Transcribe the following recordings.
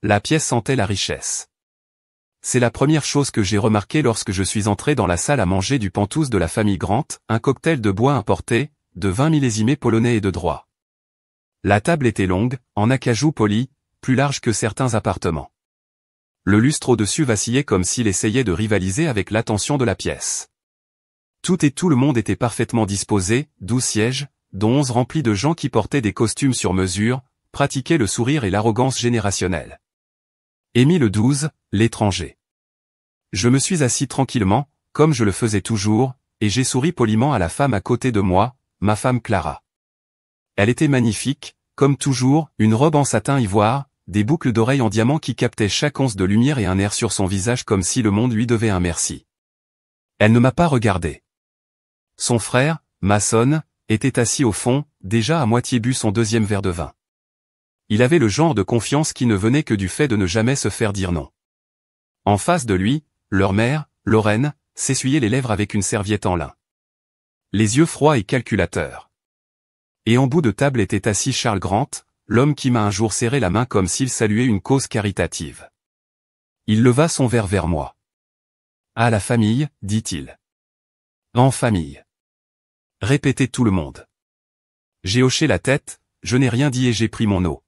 la pièce sentait la richesse. C'est la première chose que j'ai remarquée lorsque je suis entré dans la salle à manger du Penthouse de la famille Grant, un cocktail de bois importé, de vin millésimé polonais et de droit. La table était longue, en acajou poli, plus large que certains appartements. Le lustre au-dessus vacillait comme s'il essayait de rivaliser avec l'attention de la pièce. Tout le monde était parfaitement disposé, 12 sièges, dont 11 remplis de gens qui portaient des costumes sur mesure, pratiquaient le sourire et l'arrogance générationnelle. Émile XII, l'étranger. Je me suis assis tranquillement, comme je le faisais toujours, et j'ai souri poliment à la femme à côté de moi, ma femme Clara. Elle était magnifique, comme toujours, une robe en satin ivoire, des boucles d'oreilles en diamant qui captaient chaque once de lumière et un air sur son visage comme si le monde lui devait un merci. Elle ne m'a pas regardé. Son frère, Mason, était assis au fond, déjà à moitié bu son deuxième verre de vin. Il avait le genre de confiance qui ne venait que du fait de ne jamais se faire dire non. En face de lui, leur mère, Lorraine, s'essuyait les lèvres avec une serviette en lin. Les yeux froids et calculateurs. Et en bout de table était assis Charles Grant, l'homme qui m'a un jour serré la main comme s'il saluait une cause caritative. Il leva son verre vers moi. « Ah la famille, dit-il. »« En famille. » Répétait tout le monde. J'ai hoché la tête, je n'ai rien dit et j'ai pris mon eau.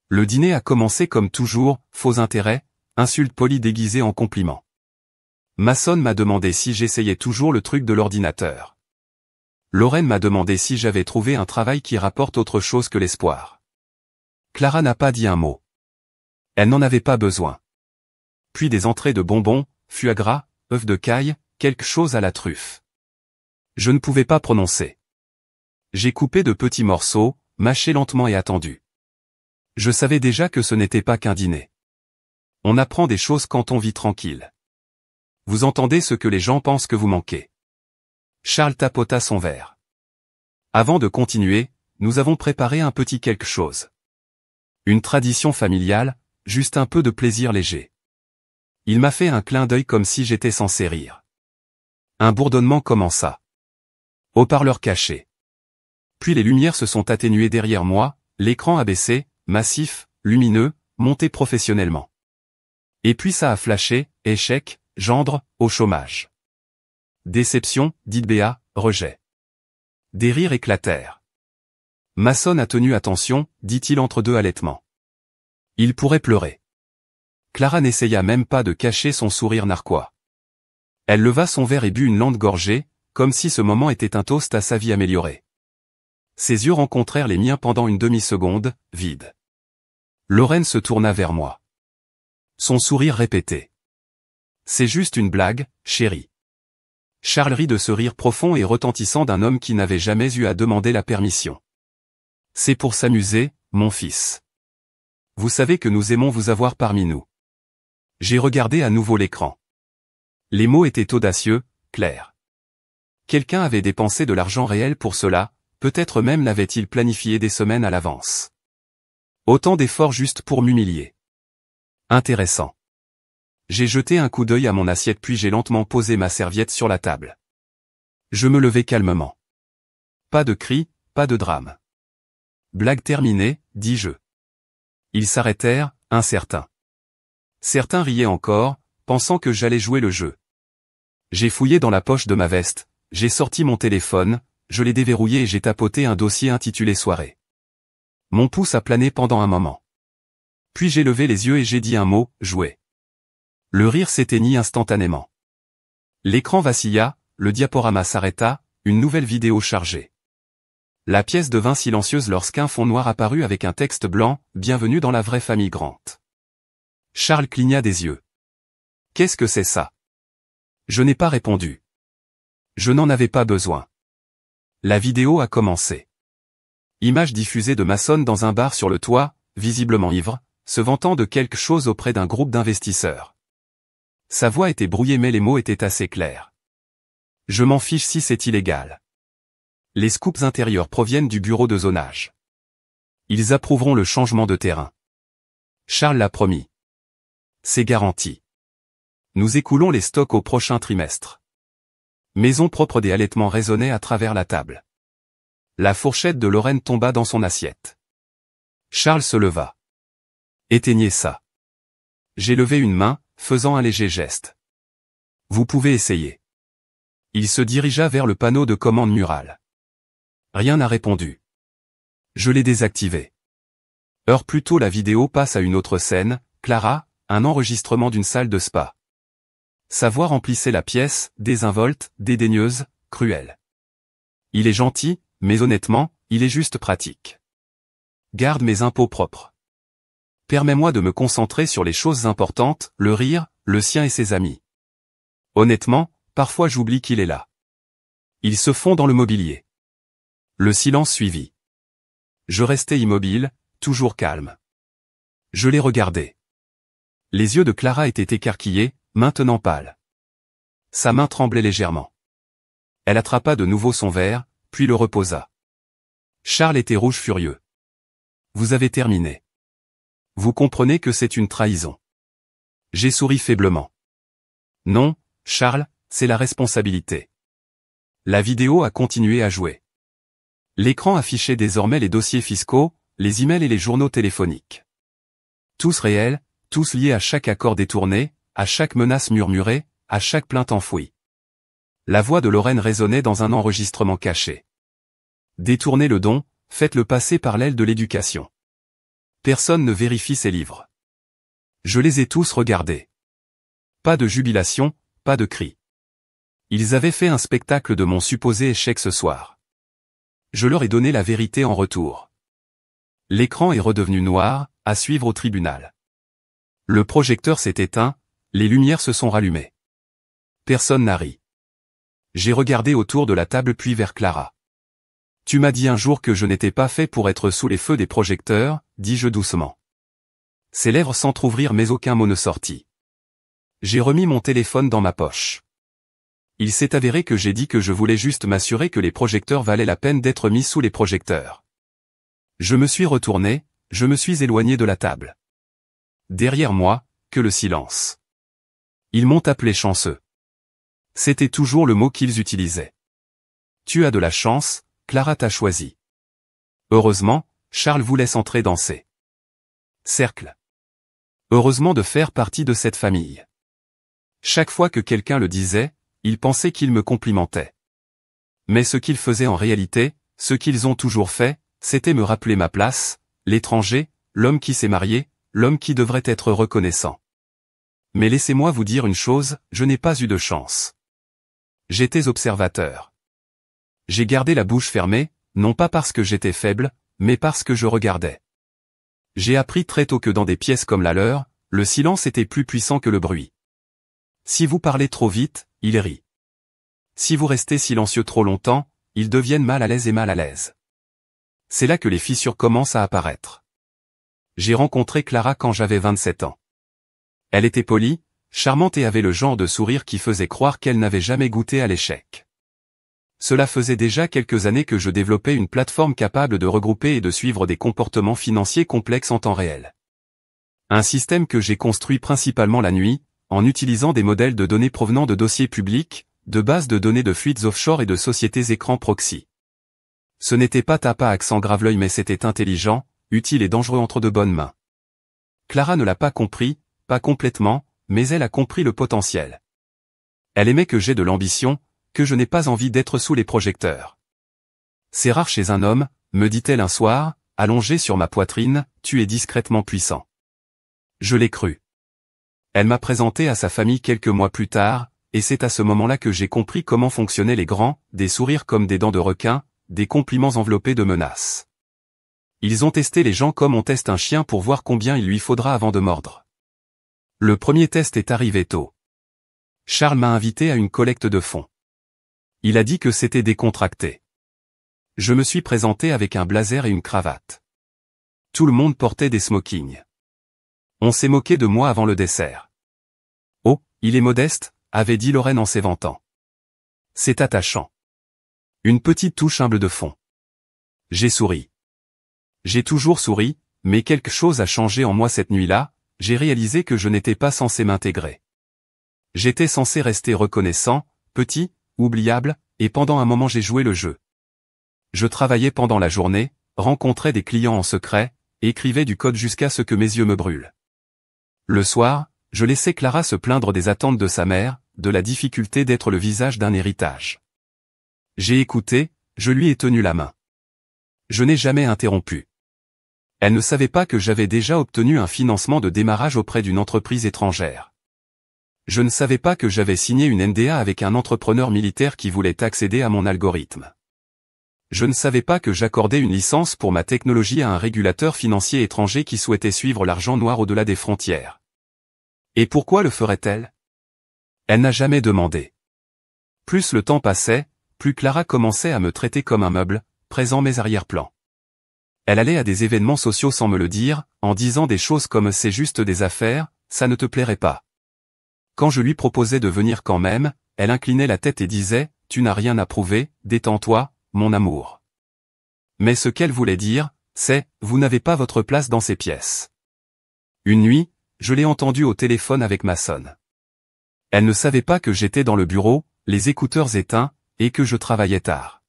Le dîner a commencé comme toujours, faux intérêt, insulte polie déguisée en compliment. Mason m'a demandé si j'essayais toujours le truc de l'ordinateur. Lorraine m'a demandé si j'avais trouvé un travail qui rapporte autre chose que l'espoir. Clara n'a pas dit un mot. Elle n'en avait pas besoin. Puis des entrées de bonbons, foie gras, œufs de caille, quelque chose à la truffe. Je ne pouvais pas prononcer. J'ai coupé de petits morceaux, mâché lentement et attendu. Je savais déjà que ce n'était pas qu'un dîner. On apprend des choses quand on vit tranquille. Vous entendez ce que les gens pensent que vous manquez. Charles tapota son verre. Avant de continuer, nous avons préparé un petit quelque chose. Une tradition familiale, juste un peu de plaisir léger. Il m'a fait un clin d'œil comme si j'étais censé rire. Un bourdonnement commença. Haut-parleur caché. Puis les lumières se sont atténuées derrière moi, l'écran a baissé, massif, lumineux, monté professionnellement. Et puis ça a flashé, échec, gendre, au chômage. Déception, dit Béa, rejet. Des rires éclatèrent. Mason a tenu attention, dit-il entre deux halètements. Il pourrait pleurer. Clara n'essaya même pas de cacher son sourire narquois. Elle leva son verre et but une lente gorgée, comme si ce moment était un toast à sa vie améliorée. Ses yeux rencontrèrent les miens pendant une demi-seconde, vides. Lorraine se tourna vers moi. Son sourire répétait. C'est juste une blague, chérie. Charles rit de ce rire profond et retentissant d'un homme qui n'avait jamais eu à demander la permission. C'est pour s'amuser, mon fils. Vous savez que nous aimons vous avoir parmi nous. J'ai regardé à nouveau l'écran. Les mots étaient audacieux, clairs. Quelqu'un avait dépensé de l'argent réel pour cela, peut-être même l'avait-il planifié des semaines à l'avance. Autant d'efforts juste pour m'humilier. Intéressant. J'ai jeté un coup d'œil à mon assiette puis j'ai lentement posé ma serviette sur la table. Je me levai calmement. Pas de cris, pas de drame. Blague terminée, dis-je. Ils s'arrêtèrent, incertains. Certains riaient encore, pensant que j'allais jouer le jeu. J'ai fouillé dans la poche de ma veste, j'ai sorti mon téléphone, je l'ai déverrouillé et j'ai tapoté un dossier intitulé Soirée. Mon pouce a plané pendant un moment. Puis j'ai levé les yeux et j'ai dit un mot, jouer. Le rire s'éteignit instantanément. L'écran vacilla, le diaporama s'arrêta, une nouvelle vidéo chargée. La pièce devint silencieuse lorsqu'un fond noir apparut avec un texte blanc, « Bienvenue dans la vraie famille Grant ». Charles cligna des yeux. « Qu'est-ce que c'est ça ?» Je n'ai pas répondu. Je n'en avais pas besoin. La vidéo a commencé. Image diffusée de Mason dans un bar sur le toit, visiblement ivre, se vantant de quelque chose auprès d'un groupe d'investisseurs. Sa voix était brouillée mais les mots étaient assez clairs. Je m'en fiche si c'est illégal. Les scoops intérieurs proviennent du bureau de zonage. Ils approuveront le changement de terrain. Charles l'a promis. C'est garanti. Nous écoulons les stocks au prochain trimestre. Maison propre des halètements résonnaient à travers la table. La fourchette de Lorraine tomba dans son assiette. Charles se leva. Éteignez ça. J'ai levé une main, faisant un léger geste. Vous pouvez essayer. Il se dirigea vers le panneau de commande murale. Rien n'a répondu. Je l'ai désactivé. Heure plus tôt la vidéo passe à une autre scène, Clara, un enregistrement d'une salle de spa. Sa voix remplissait la pièce, désinvolte, dédaigneuse, cruelle. Il est gentil, mais honnêtement, il est juste pratique. Garde mes impôts propres. Permets-moi de me concentrer sur les choses importantes, le rire, le sien et ses amis. Honnêtement, parfois j'oublie qu'il est là. Il se fond dans le mobilier. Le silence suivit. Je restais immobile, toujours calme. Je l'ai regardé. Les yeux de Clara étaient écarquillés, maintenant pâles. Sa main tremblait légèrement. Elle attrapa de nouveau son verre, puis le reposa. Charles était rouge furieux. Vous avez terminé. Vous comprenez que c'est une trahison. J'ai souri faiblement. Non, Charles, c'est la responsabilité. La vidéo a continué à jouer. L'écran affichait désormais les dossiers fiscaux, les emails et les journaux téléphoniques. Tous réels, tous liés à chaque accord détourné, à chaque menace murmurée, à chaque plainte enfouie. La voix de Lorraine résonnait dans un enregistrement caché. Détournez le don, faites-le passer par l'aile de l'éducation. Personne ne vérifie ces livres. Je les ai tous regardés. Pas de jubilation, pas de cris. Ils avaient fait un spectacle de mon supposé échec ce soir. Je leur ai donné la vérité en retour. L'écran est redevenu noir, à suivre au tribunal. Le projecteur s'est éteint, les lumières se sont rallumées. Personne n'a ri. J'ai regardé autour de la table puis vers Clara. Tu m'as dit un jour que je n'étais pas fait pour être sous les feux des projecteurs, dis-je doucement. Ses lèvres s'entr'ouvrirent mais aucun mot ne sortit. J'ai remis mon téléphone dans ma poche. Il s'est avéré que j'ai dit que je voulais juste m'assurer que les projecteurs valaient la peine d'être mis sous les projecteurs. Je me suis retourné, je me suis éloigné de la table. Derrière moi, que le silence. Ils m'ont appelé chanceux. C'était toujours le mot qu'ils utilisaient. Tu as de la chance, Clara t'a choisi. Heureusement, Charles vous laisse entrer danser. Cercle. Heureusement de faire partie de cette famille. Chaque fois que quelqu'un le disait, il pensait qu'il me complimentait. Mais ce qu'ils faisaient en réalité, ce qu'ils ont toujours fait, c'était me rappeler ma place, l'étranger, l'homme qui s'est marié, l'homme qui devrait être reconnaissant. Mais laissez-moi vous dire une chose, je n'ai pas eu de chance. J'étais observateur. J'ai gardé la bouche fermée, non pas parce que j'étais faible, mais parce que je regardais. J'ai appris très tôt que dans des pièces comme la leur, le silence était plus puissant que le bruit. Si vous parlez trop vite, ils rient. Si vous restez silencieux trop longtemps, ils deviennent mal à l'aise et mal à l'aise. C'est là que les fissures commencent à apparaître. J'ai rencontré Clara quand j'avais 27 ans. Elle était polie, charmante et avait le genre de sourire qui faisait croire qu'elle n'avait jamais goûté à l'échec. Cela faisait déjà quelques années que je développais une plateforme capable de regrouper et de suivre des comportements financiers complexes en temps réel. Un système que j'ai construit principalement la nuit, en utilisant des modèles de données provenant de dossiers publics, de bases de données de fuites offshore et de sociétés écran proxy. Ce n'était pas tape à accent grave l'œil mais c'était intelligent, utile et dangereux entre de bonnes mains. Clara ne l'a pas compris, pas complètement, mais elle a compris le potentiel. Elle aimait que j'ai de l'ambition, que je n'ai pas envie d'être sous les projecteurs. C'est rare chez un homme, me dit-elle un soir, allongé sur ma poitrine, tu es discrètement puissant. Je l'ai cru. Elle m'a présenté à sa famille quelques mois plus tard, et c'est à ce moment-là que j'ai compris comment fonctionnaient les grands, des sourires comme des dents de requin, des compliments enveloppés de menaces. Ils ont testé les gens comme on teste un chien pour voir combien il lui faudra avant de mordre. Le premier test est arrivé tôt. Charles m'a invité à une collecte de fonds. Il a dit que c'était décontracté. Je me suis présenté avec un blazer et une cravate. Tout le monde portait des smokings. On s'est moqué de moi avant le dessert. Oh, il est modeste, avait dit Lorraine en s'éventant. C'est attachant. Une petite touche humble de fond. J'ai souri. J'ai toujours souri, mais quelque chose a changé en moi cette nuit-là, j'ai réalisé que je n'étais pas censé m'intégrer. J'étais censé rester reconnaissant, petit, oubliable, et pendant un moment j'ai joué le jeu. Je travaillais pendant la journée, rencontrais des clients en secret, écrivais du code jusqu'à ce que mes yeux me brûlent. Le soir, je laissais Clara se plaindre des attentes de sa mère, de la difficulté d'être le visage d'un héritage. J'ai écouté, je lui ai tenu la main. Je n'ai jamais interrompu. Elle ne savait pas que j'avais déjà obtenu un financement de démarrage auprès d'une entreprise étrangère. Je ne savais pas que j'avais signé une NDA avec un entrepreneur militaire qui voulait accéder à mon algorithme. Je ne savais pas que j'accordais une licence pour ma technologie à un régulateur financier étranger qui souhaitait suivre l'argent noir au-delà des frontières. Et pourquoi le ferait-elle? Elle n'a jamais demandé. Plus le temps passait, plus Clara commençait à me traiter comme un meuble, présent mes arrière-plans. Elle allait à des événements sociaux sans me le dire, en disant des choses comme « c'est juste des affaires, ça ne te plairait pas ». Quand je lui proposais de venir quand même, elle inclinait la tête et disait « tu n'as rien à prouver, détends-toi, mon amour ». Mais ce qu'elle voulait dire, c'est « vous n'avez pas votre place dans ces pièces ». Une nuit, je l'ai entendue au téléphone avec Mason. Elle ne savait pas que j'étais dans le bureau, les écouteurs éteints, et que je travaillais tard.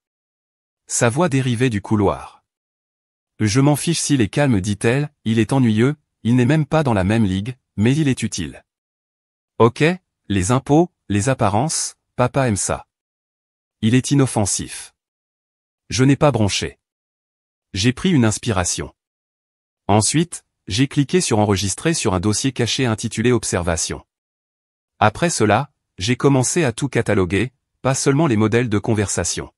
Sa voix dérivait du couloir. « Je m'en fiche s'il est calme, dit-elle, il est ennuyeux, il n'est même pas dans la même ligue, mais il est utile. Ok, les impôts, les apparences, papa aime ça. Il est inoffensif. » Je n'ai pas bronché. J'ai pris une inspiration. Ensuite, j'ai cliqué sur enregistrer sur un dossier caché intitulé Observation. Après cela, j'ai commencé à tout cataloguer, pas seulement les modèles de conversation.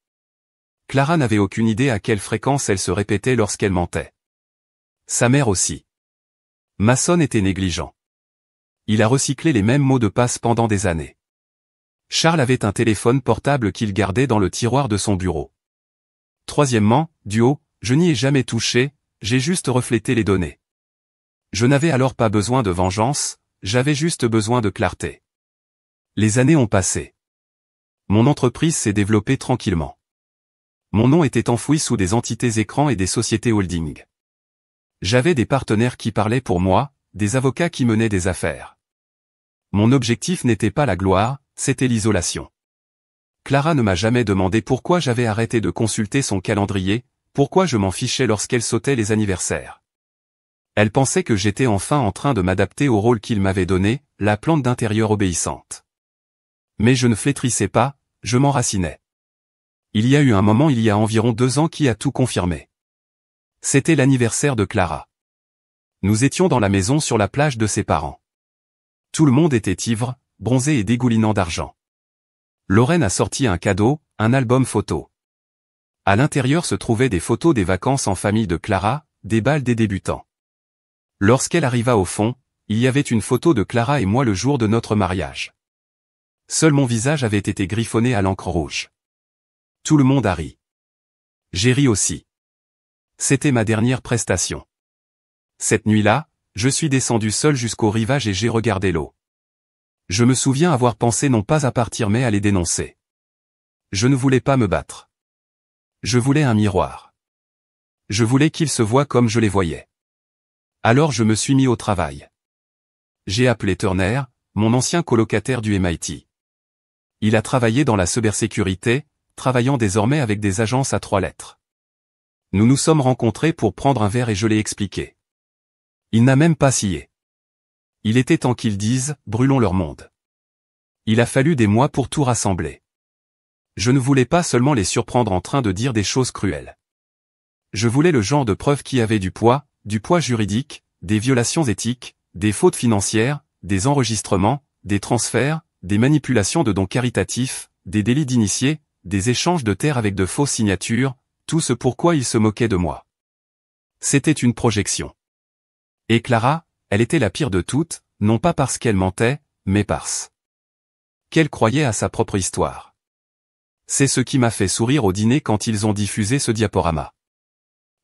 Clara n'avait aucune idée à quelle fréquence elle se répétait lorsqu'elle mentait. Sa mère aussi. Mason était négligent. Il a recyclé les mêmes mots de passe pendant des années. Charles avait un téléphone portable qu'il gardait dans le tiroir de son bureau. Troisièmement, du haut, je n'y ai jamais touché, j'ai juste reflété les données. Je n'avais alors pas besoin de vengeance, j'avais juste besoin de clarté. Les années ont passé. Mon entreprise s'est développée tranquillement. Mon nom était enfoui sous des entités écrans et des sociétés holding. J'avais des partenaires qui parlaient pour moi, des avocats qui menaient des affaires. Mon objectif n'était pas la gloire, c'était l'isolation. Clara ne m'a jamais demandé pourquoi j'avais arrêté de consulter son calendrier, pourquoi je m'en fichais lorsqu'elle sautait les anniversaires. Elle pensait que j'étais enfin en train de m'adapter au rôle qu'il m'avait donné, la plante d'intérieur obéissante. Mais je ne flétrissais pas, je m'enracinais. Il y a eu un moment il y a environ 2 ans qui a tout confirmé. C'était l'anniversaire de Clara. Nous étions dans la maison sur la plage de ses parents. Tout le monde était ivre, bronzé et dégoulinant d'argent. Lorraine a sorti un cadeau, un album photo. À l'intérieur se trouvaient des photos des vacances en famille de Clara, des bals des débutants. Lorsqu'elle arriva au fond, il y avait une photo de Clara et moi le jour de notre mariage. Seul mon visage avait été griffonné à l'encre rouge. Tout le monde a ri. J'ai ri aussi. C'était ma dernière prestation. Cette nuit-là, je suis descendu seul jusqu'au rivage et j'ai regardé l'eau. Je me souviens avoir pensé non pas à partir mais à les dénoncer. Je ne voulais pas me battre. Je voulais un miroir. Je voulais qu'ils se voient comme je les voyais. Alors je me suis mis au travail. J'ai appelé Turner, mon ancien colocataire du MIT. Il a travaillé dans la cybersécurité, travaillant désormais avec des agences à 3 lettres. Nous nous sommes rencontrés pour prendre un verre et je l'ai expliqué. Il n'a même pas scié. Il était temps qu'ils disent « brûlons leur monde ». Il a fallu des mois pour tout rassembler. Je ne voulais pas seulement les surprendre en train de dire des choses cruelles. Je voulais le genre de preuves qui avait du poids juridique, des violations éthiques, des fautes financières, des enregistrements, des transferts, des manipulations de dons caritatifs, des délits d'initiés, des échanges de terres avec de fausses signatures, tout ce pourquoi il se moquait de moi. C'était une projection. Et Clara, elle était la pire de toutes, non pas parce qu'elle mentait, mais parce qu'elle croyait à sa propre histoire. C'est ce qui m'a fait sourire au dîner quand ils ont diffusé ce diaporama.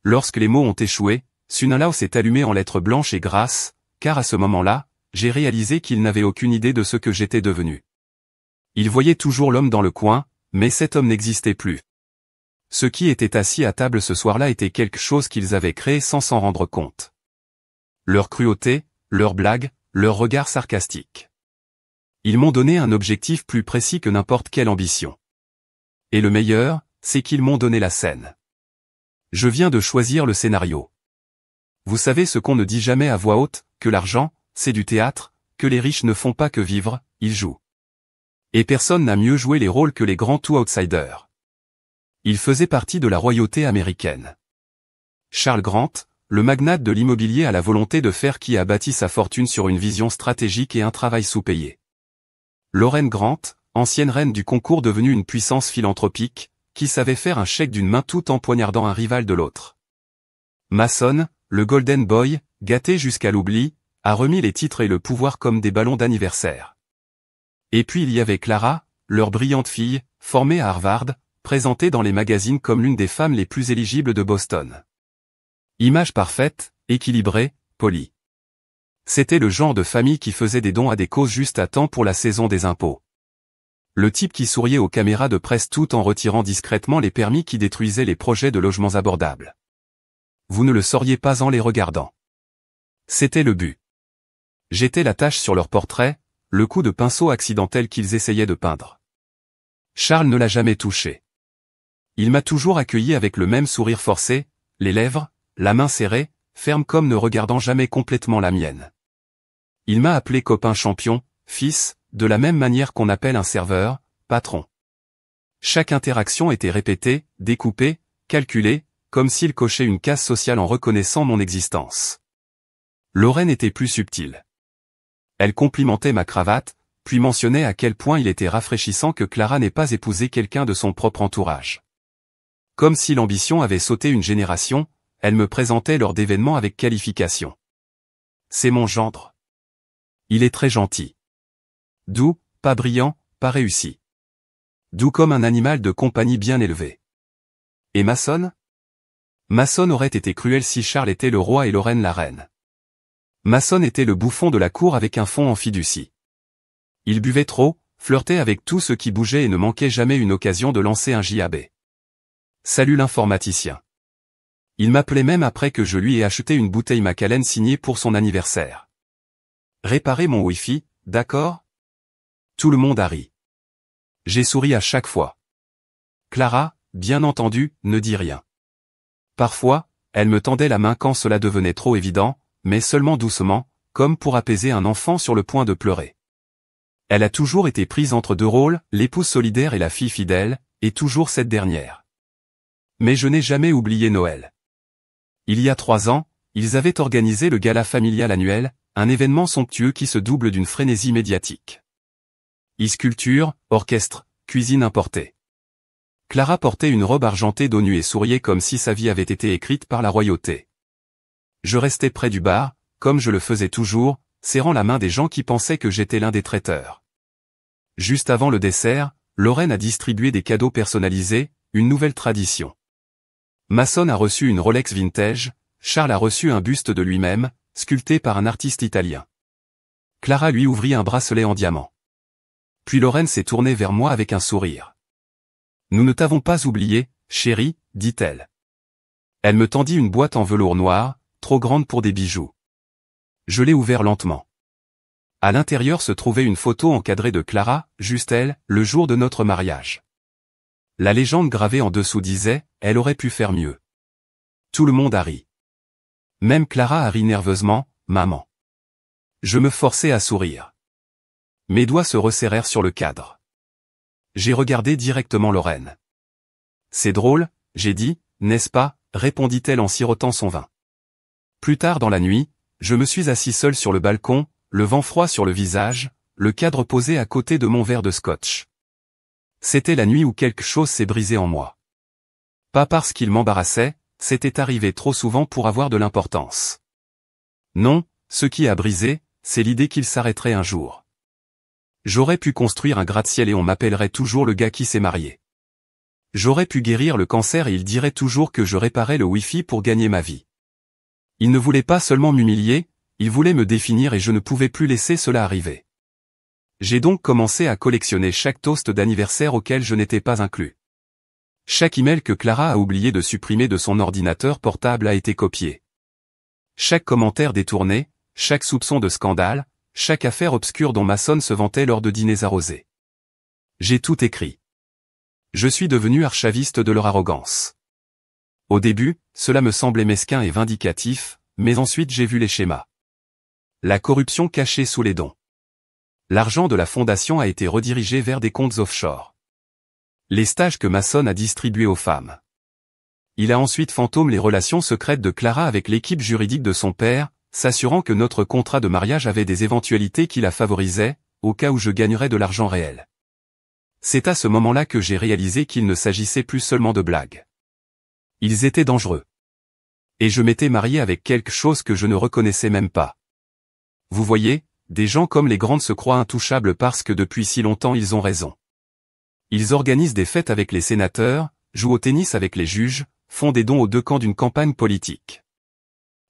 Lorsque les mots ont échoué, Sunalaw s'est allumé en lettres blanches et grasses, car à ce moment-là, j'ai réalisé qu'il n'avait aucune idée de ce que j'étais devenu. Il voyait toujours l'homme dans le coin, mais cet homme n'existait plus. Ceux qui étaient assis à table ce soir-là étaient quelque chose qu'ils avaient créé sans s'en rendre compte. Leur cruauté, leurs blagues, leurs regards sarcastiques. Ils m'ont donné un objectif plus précis que n'importe quelle ambition. Et le meilleur, c'est qu'ils m'ont donné la scène. Je viens de choisir le scénario. Vous savez ce qu'on ne dit jamais à voix haute, que l'argent, c'est du théâtre, que les riches ne font pas que vivre, ils jouent. Et personne n'a mieux joué les rôles que les grands two outsiders. Il faisait partie de la royauté américaine. Charles Grant, le magnate de l'immobilier à la volonté de faire qui a bâti sa fortune sur une vision stratégique et un travail sous-payé. Lorraine Grant, ancienne reine du concours devenue une puissance philanthropique, qui savait faire un chèque d'une main tout en poignardant un rival de l'autre. Mason, le Golden Boy, gâté jusqu'à l'oubli, a remis les titres et le pouvoir comme des ballons d'anniversaire. Et puis il y avait Clara, leur brillante fille, formée à Harvard, présentée dans les magazines comme l'une des femmes les plus éligibles de Boston. Image parfaite, équilibrée, polie. C'était le genre de famille qui faisait des dons à des causes juste à temps pour la saison des impôts. Le type qui souriait aux caméras de presse tout en retirant discrètement les permis qui détruisaient les projets de logements abordables. Vous ne le sauriez pas en les regardant. C'était le but. J'étais la tache sur leur portrait, le coup de pinceau accidentel qu'ils essayaient de peindre. Charles ne l'a jamais touché. Il m'a toujours accueilli avec le même sourire forcé, les lèvres, la main serrée, ferme comme ne regardant jamais complètement la mienne. Il m'a appelé copain champion, fils, de la même manière qu'on appelle un serveur, patron. Chaque interaction était répétée, découpée, calculée, comme s'il cochait une case sociale en reconnaissant mon existence. Lorraine était plus subtile. Elle complimentait ma cravate, puis mentionnait à quel point il était rafraîchissant que Clara n'ait pas épousé quelqu'un de son propre entourage. Comme si l'ambition avait sauté une génération, elle me présentait lors d'événements avec qualification. C'est mon gendre. Il est très gentil. Doux, pas brillant, pas réussi. Doux comme un animal de compagnie bien élevé. Et Mason ? Mason aurait été cruel si Charles était le roi et Lorraine la reine. Mason était le bouffon de la cour avec un fond en fiducie. Il buvait trop, flirtait avec tout ce qui bougeait et ne manquait jamais une occasion de lancer un JAB. Salut l'informaticien. Il m'appelait même après que je lui ai acheté une bouteille Macallan signée pour son anniversaire. Réparer mon Wi-Fi, d'accord ? Tout le monde a ri. J'ai souri à chaque fois. Clara, bien entendu, ne dit rien. Parfois, elle me tendait la main quand cela devenait trop évident, mais seulement doucement, comme pour apaiser un enfant sur le point de pleurer. Elle a toujours été prise entre deux rôles, l'épouse solidaire et la fille fidèle, et toujours cette dernière. Mais je n'ai jamais oublié Noël. Il y a 3 ans, ils avaient organisé le gala familial annuel, un événement somptueux qui se double d'une frénésie médiatique. Sculpture, orchestre, cuisine importée. Clara portait une robe argentée d'eau nue et souriait comme si sa vie avait été écrite par la royauté. Je restais près du bar, comme je le faisais toujours, serrant la main des gens qui pensaient que j'étais l'un des traiteurs. Juste avant le dessert, Lorraine a distribué des cadeaux personnalisés, une nouvelle tradition. Mason a reçu une Rolex vintage, Charles a reçu un buste de lui-même, sculpté par un artiste italien. Clara lui ouvrit un bracelet en diamant. Puis Lorraine s'est tournée vers moi avec un sourire. « Nous ne t'avons pas oublié, chérie, dit-elle. » Elle me tendit une boîte en velours noir, trop grande pour des bijoux. Je l'ai ouvert lentement. À l'intérieur se trouvait une photo encadrée de Clara, juste elle, le jour de notre mariage. La légende gravée en dessous disait « Elle aurait pu faire mieux ». Tout le monde a ri. Même Clara a ri nerveusement, « Maman ». Je me forçais à sourire. Mes doigts se resserrèrent sur le cadre. J'ai regardé directement Lorraine. « C'est drôle, j'ai dit, n'est-ce pas ?» répondit-elle en sirotant son vin. Plus tard dans la nuit, je me suis assis seul sur le balcon, le vent froid sur le visage, le cadre posé à côté de mon verre de scotch. C'était la nuit où quelque chose s'est brisé en moi. Pas parce qu'il m'embarrassait, c'était arrivé trop souvent pour avoir de l'importance. Non, ce qui a brisé, c'est l'idée qu'il s'arrêterait un jour. J'aurais pu construire un gratte-ciel et on m'appellerait toujours le gars qui s'est marié. J'aurais pu guérir le cancer et il dirait toujours que je réparais le Wi-Fi pour gagner ma vie. Il ne voulait pas seulement m'humilier, il voulait me définir et je ne pouvais plus laisser cela arriver. J'ai donc commencé à collectionner chaque toast d'anniversaire auquel je n'étais pas inclus. Chaque email que Clara a oublié de supprimer de son ordinateur portable a été copié. Chaque commentaire détourné, chaque soupçon de scandale, chaque affaire obscure dont Mason se vantait lors de dîners arrosés. J'ai tout écrit. Je suis devenu archaviste de leur arrogance. Au début, cela me semblait mesquin et vindicatif, mais ensuite j'ai vu les schémas. La corruption cachée sous les dons. L'argent de la fondation a été redirigé vers des comptes offshore. Les stages que Mason a distribués aux femmes. Il a ensuite fantôme les relations secrètes de Clara avec l'équipe juridique de son père, s'assurant que notre contrat de mariage avait des éventualités qui la favorisaient, au cas où je gagnerais de l'argent réel. C'est à ce moment-là que j'ai réalisé qu'il ne s'agissait plus seulement de blagues. Ils étaient dangereux. Et je m'étais marié avec quelque chose que je ne reconnaissais même pas. Vous voyez, des gens comme les grandes se croient intouchables parce que depuis si longtemps ils ont raison. Ils organisent des fêtes avec les sénateurs, jouent au tennis avec les juges, font des dons aux deux camps d'une campagne politique.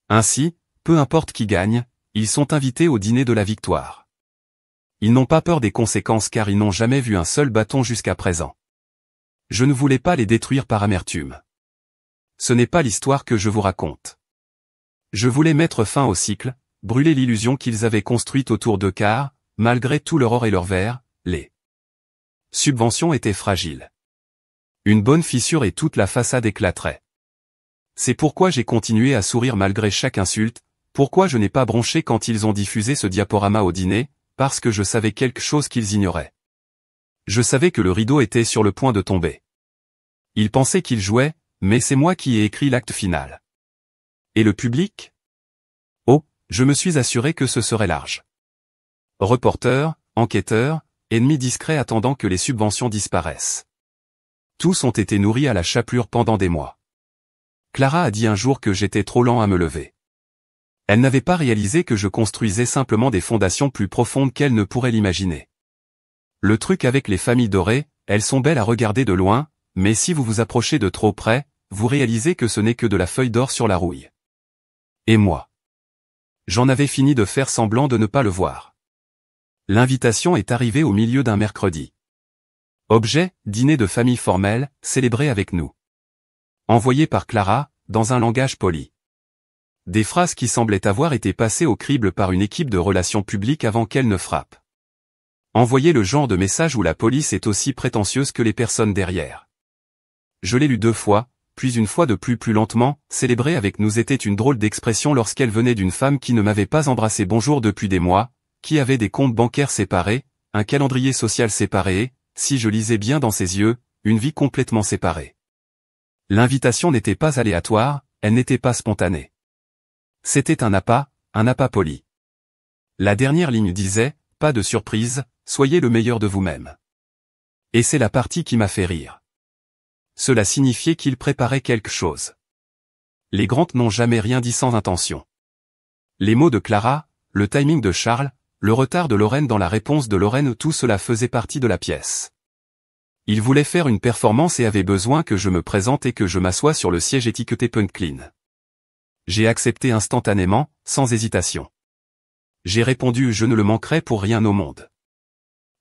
Ainsi, peu importe qui gagne, ils sont invités au dîner de la victoire. Ils n'ont pas peur des conséquences car ils n'ont jamais vu un seul bâton jusqu'à présent. Je ne voulais pas les détruire par amertume. Ce n'est pas l'histoire que je vous raconte. Je voulais mettre fin au cycle, brûler l'illusion qu'ils avaient construite autour d'eux car, malgré tout leur or et leur verre, les subventions étaient fragiles. Une bonne fissure et toute la façade éclaterait. C'est pourquoi j'ai continué à sourire malgré chaque insulte, pourquoi je n'ai pas bronché quand ils ont diffusé ce diaporama au dîner, parce que je savais quelque chose qu'ils ignoraient. Je savais que le rideau était sur le point de tomber. Ils pensaient qu'ils jouaient, mais c'est moi qui ai écrit l'acte final. Et le public ? Oh, je me suis assuré que ce serait large. Reporters, enquêteurs, ennemis discrets attendant que les subventions disparaissent. Tous ont été nourris à la chapelure pendant des mois. Clara a dit un jour que j'étais trop lent à me lever. Elle n'avait pas réalisé que je construisais simplement des fondations plus profondes qu'elle ne pourrait l'imaginer. Le truc avec les familles dorées, elles sont belles à regarder de loin, mais si vous vous approchez de trop près, vous réalisez que ce n'est que de la feuille d'or sur la rouille. Et moi. J'en avais fini de faire semblant de ne pas le voir. L'invitation est arrivée au milieu d'un mercredi. Objet, dîner de famille formel, célébré avec nous. Envoyé par Clara, dans un langage poli. Des phrases qui semblaient avoir été passées au crible par une équipe de relations publiques avant qu'elle ne frappe. Envoyer le genre de message où la police est aussi prétentieuse que les personnes derrière. Je l'ai lu 2 fois, puis une fois de plus lentement, célébrer avec nous était une drôle d'expression lorsqu'elle venait d'une femme qui ne m'avait pas embrassé bonjour depuis des mois, qui avait des comptes bancaires séparés, un calendrier social séparé et, si je lisais bien dans ses yeux, une vie complètement séparée. L'invitation n'était pas aléatoire, elle n'était pas spontanée. C'était un appât poli. La dernière ligne disait, pas de surprise, soyez le meilleur de vous-même. Et c'est la partie qui m'a fait rire. Cela signifiait qu'il préparait quelque chose. Les Grant n'ont jamais rien dit sans intention. Les mots de Clara, le timing de Charles, le retard de Lorraine dans la réponse de Lorraine, tout cela faisait partie de la pièce. Ils voulaient faire une performance et avaient besoin que je me présente et que je m'assoie sur le siège étiqueté Punklin. J'ai accepté instantanément, sans hésitation. J'ai répondu je ne le manquerai pour rien au monde.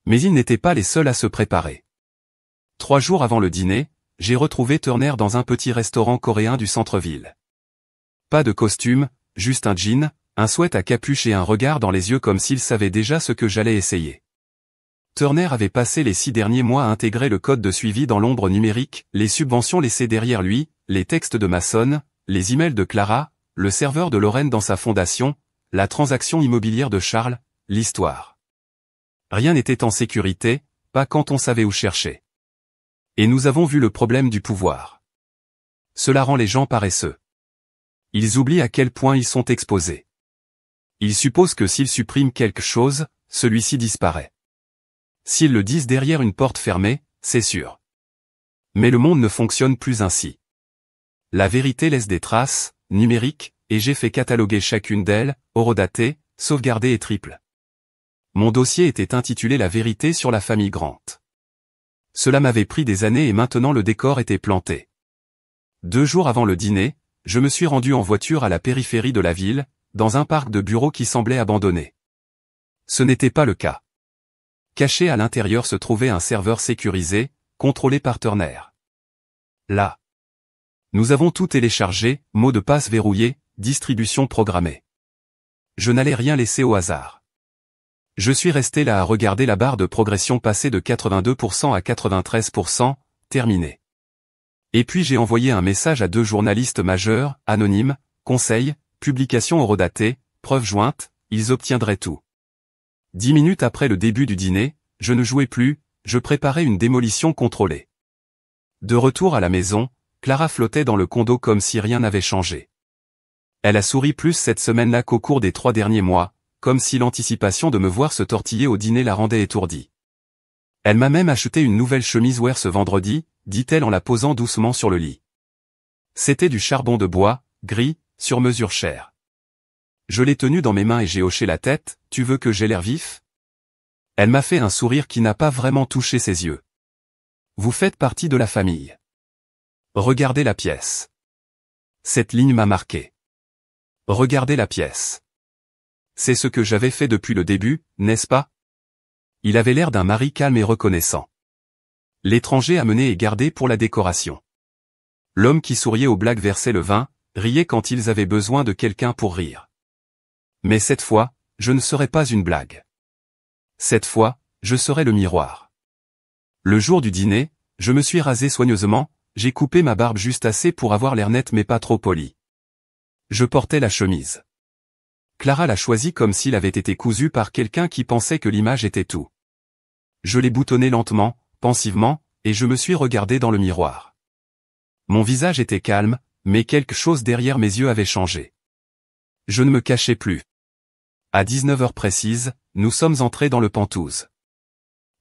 Mais ils n'étaient pas les seuls à se préparer. 3 jours avant le dîner, j'ai retrouvé Turner dans un petit restaurant coréen du centre-ville. Pas de costume, juste un jean, un sweat à capuche et un regard dans les yeux comme s'il savait déjà ce que j'allais essayer. Turner avait passé les 6 derniers mois à intégrer le code de suivi dans l'ombre numérique, les subventions laissées derrière lui, les textes de Mason, les emails de Clara, le serveur de Lorraine dans sa fondation, la transaction immobilière de Charles, l'histoire. Rien n'était en sécurité, pas quand on savait où chercher. Et nous avons vu le problème du pouvoir. Cela rend les gens paresseux. Ils oublient à quel point ils sont exposés. Ils supposent que s'ils suppriment quelque chose, celui-ci disparaît. S'ils le disent derrière une porte fermée, c'est sûr. Mais le monde ne fonctionne plus ainsi. La vérité laisse des traces, numériques, et j'ai fait cataloguer chacune d'elles, horodatée, sauvegardée et triple. Mon dossier était intitulé La vérité sur la famille Grant. Cela m'avait pris des années et maintenant le décor était planté. 2 jours avant le dîner, je me suis rendu en voiture à la périphérie de la ville, dans un parc de bureaux qui semblait abandonné. Ce n'était pas le cas. Caché à l'intérieur se trouvait un serveur sécurisé, contrôlé par Turner. Là. Nous avons tout téléchargé, mot de passe verrouillé, distribution programmée. Je n'allais rien laisser au hasard. Je suis resté là à regarder la barre de progression passer de 82% à 93%, terminé. Et puis j'ai envoyé un message à 2 journalistes majeurs, anonymes, conseil, publication horodatée, preuve jointe, ils obtiendraient tout. 10 minutes après le début du dîner, je ne jouais plus, je préparais une démolition contrôlée. De retour à la maison, Clara flottait dans le condo comme si rien n'avait changé. Elle a souri plus cette semaine-là qu'au cours des 3 derniers mois, comme si l'anticipation de me voir se tortiller au dîner la rendait étourdie. Elle m'a même acheté une nouvelle chemise wear ce vendredi, dit-elle en la posant doucement sur le lit. C'était du charbon de bois, gris, sur mesure cher. Je l'ai tenue dans mes mains et j'ai hoché la tête, tu veux que j'aie l'air vif? Elle m'a fait un sourire qui n'a pas vraiment touché ses yeux. Vous faites partie de la famille. Regardez la pièce. Cette ligne m'a marqué. Regardez la pièce. C'est ce que j'avais fait depuis le début, n'est-ce pas? Il avait l'air d'un mari calme et reconnaissant. L'étranger amené et gardé pour la décoration. L'homme qui souriait aux blagues versait le vin, riait quand ils avaient besoin de quelqu'un pour rire. Mais cette fois, je ne serai pas une blague. Cette fois, je serai le miroir. Le jour du dîner, je me suis rasé soigneusement, j'ai coupé ma barbe juste assez pour avoir l'air net mais pas trop poli. Je portais la chemise. Clara l'a choisie comme s'il avait été cousu par quelqu'un qui pensait que l'image était tout. Je l'ai boutonnée lentement, pensivement, et je me suis regardé dans le miroir. Mon visage était calme, mais quelque chose derrière mes yeux avait changé. Je ne me cachais plus. À 19 heures précises, nous sommes entrés dans le Penthouse.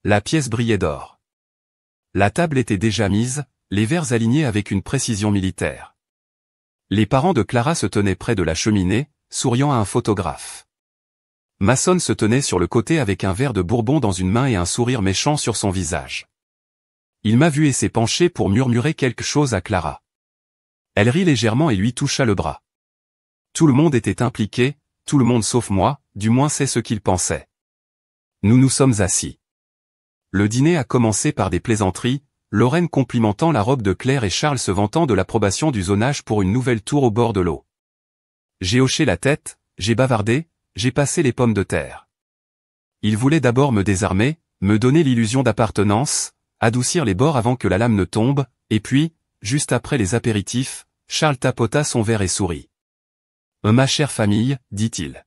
La pièce brillait d'or. La table était déjà mise, les verres alignés avec une précision militaire. Les parents de Clara se tenaient près de la cheminée, souriant à un photographe. Mason se tenait sur le côté avec un verre de bourbon dans une main et un sourire méchant sur son visage. Il m'a vu et s'est penché pour murmurer quelque chose à Clara. Elle rit légèrement et lui toucha le bras. Tout le monde était impliqué, tout le monde sauf moi, du moins c'est ce qu'il pensait. Nous nous sommes assis. Le dîner a commencé par des plaisanteries, Lorraine complimentant la robe de Claire et Charles se vantant de l'approbation du zonage pour une nouvelle tour au bord de l'eau. J'ai hoché la tête, j'ai bavardé, j'ai passé les pommes de terre. Il voulait d'abord me désarmer, me donner l'illusion d'appartenance, adoucir les bords avant que la lame ne tombe, et puis, juste après les apéritifs, Charles tapota son verre et sourit. Ma chère famille, dit-il.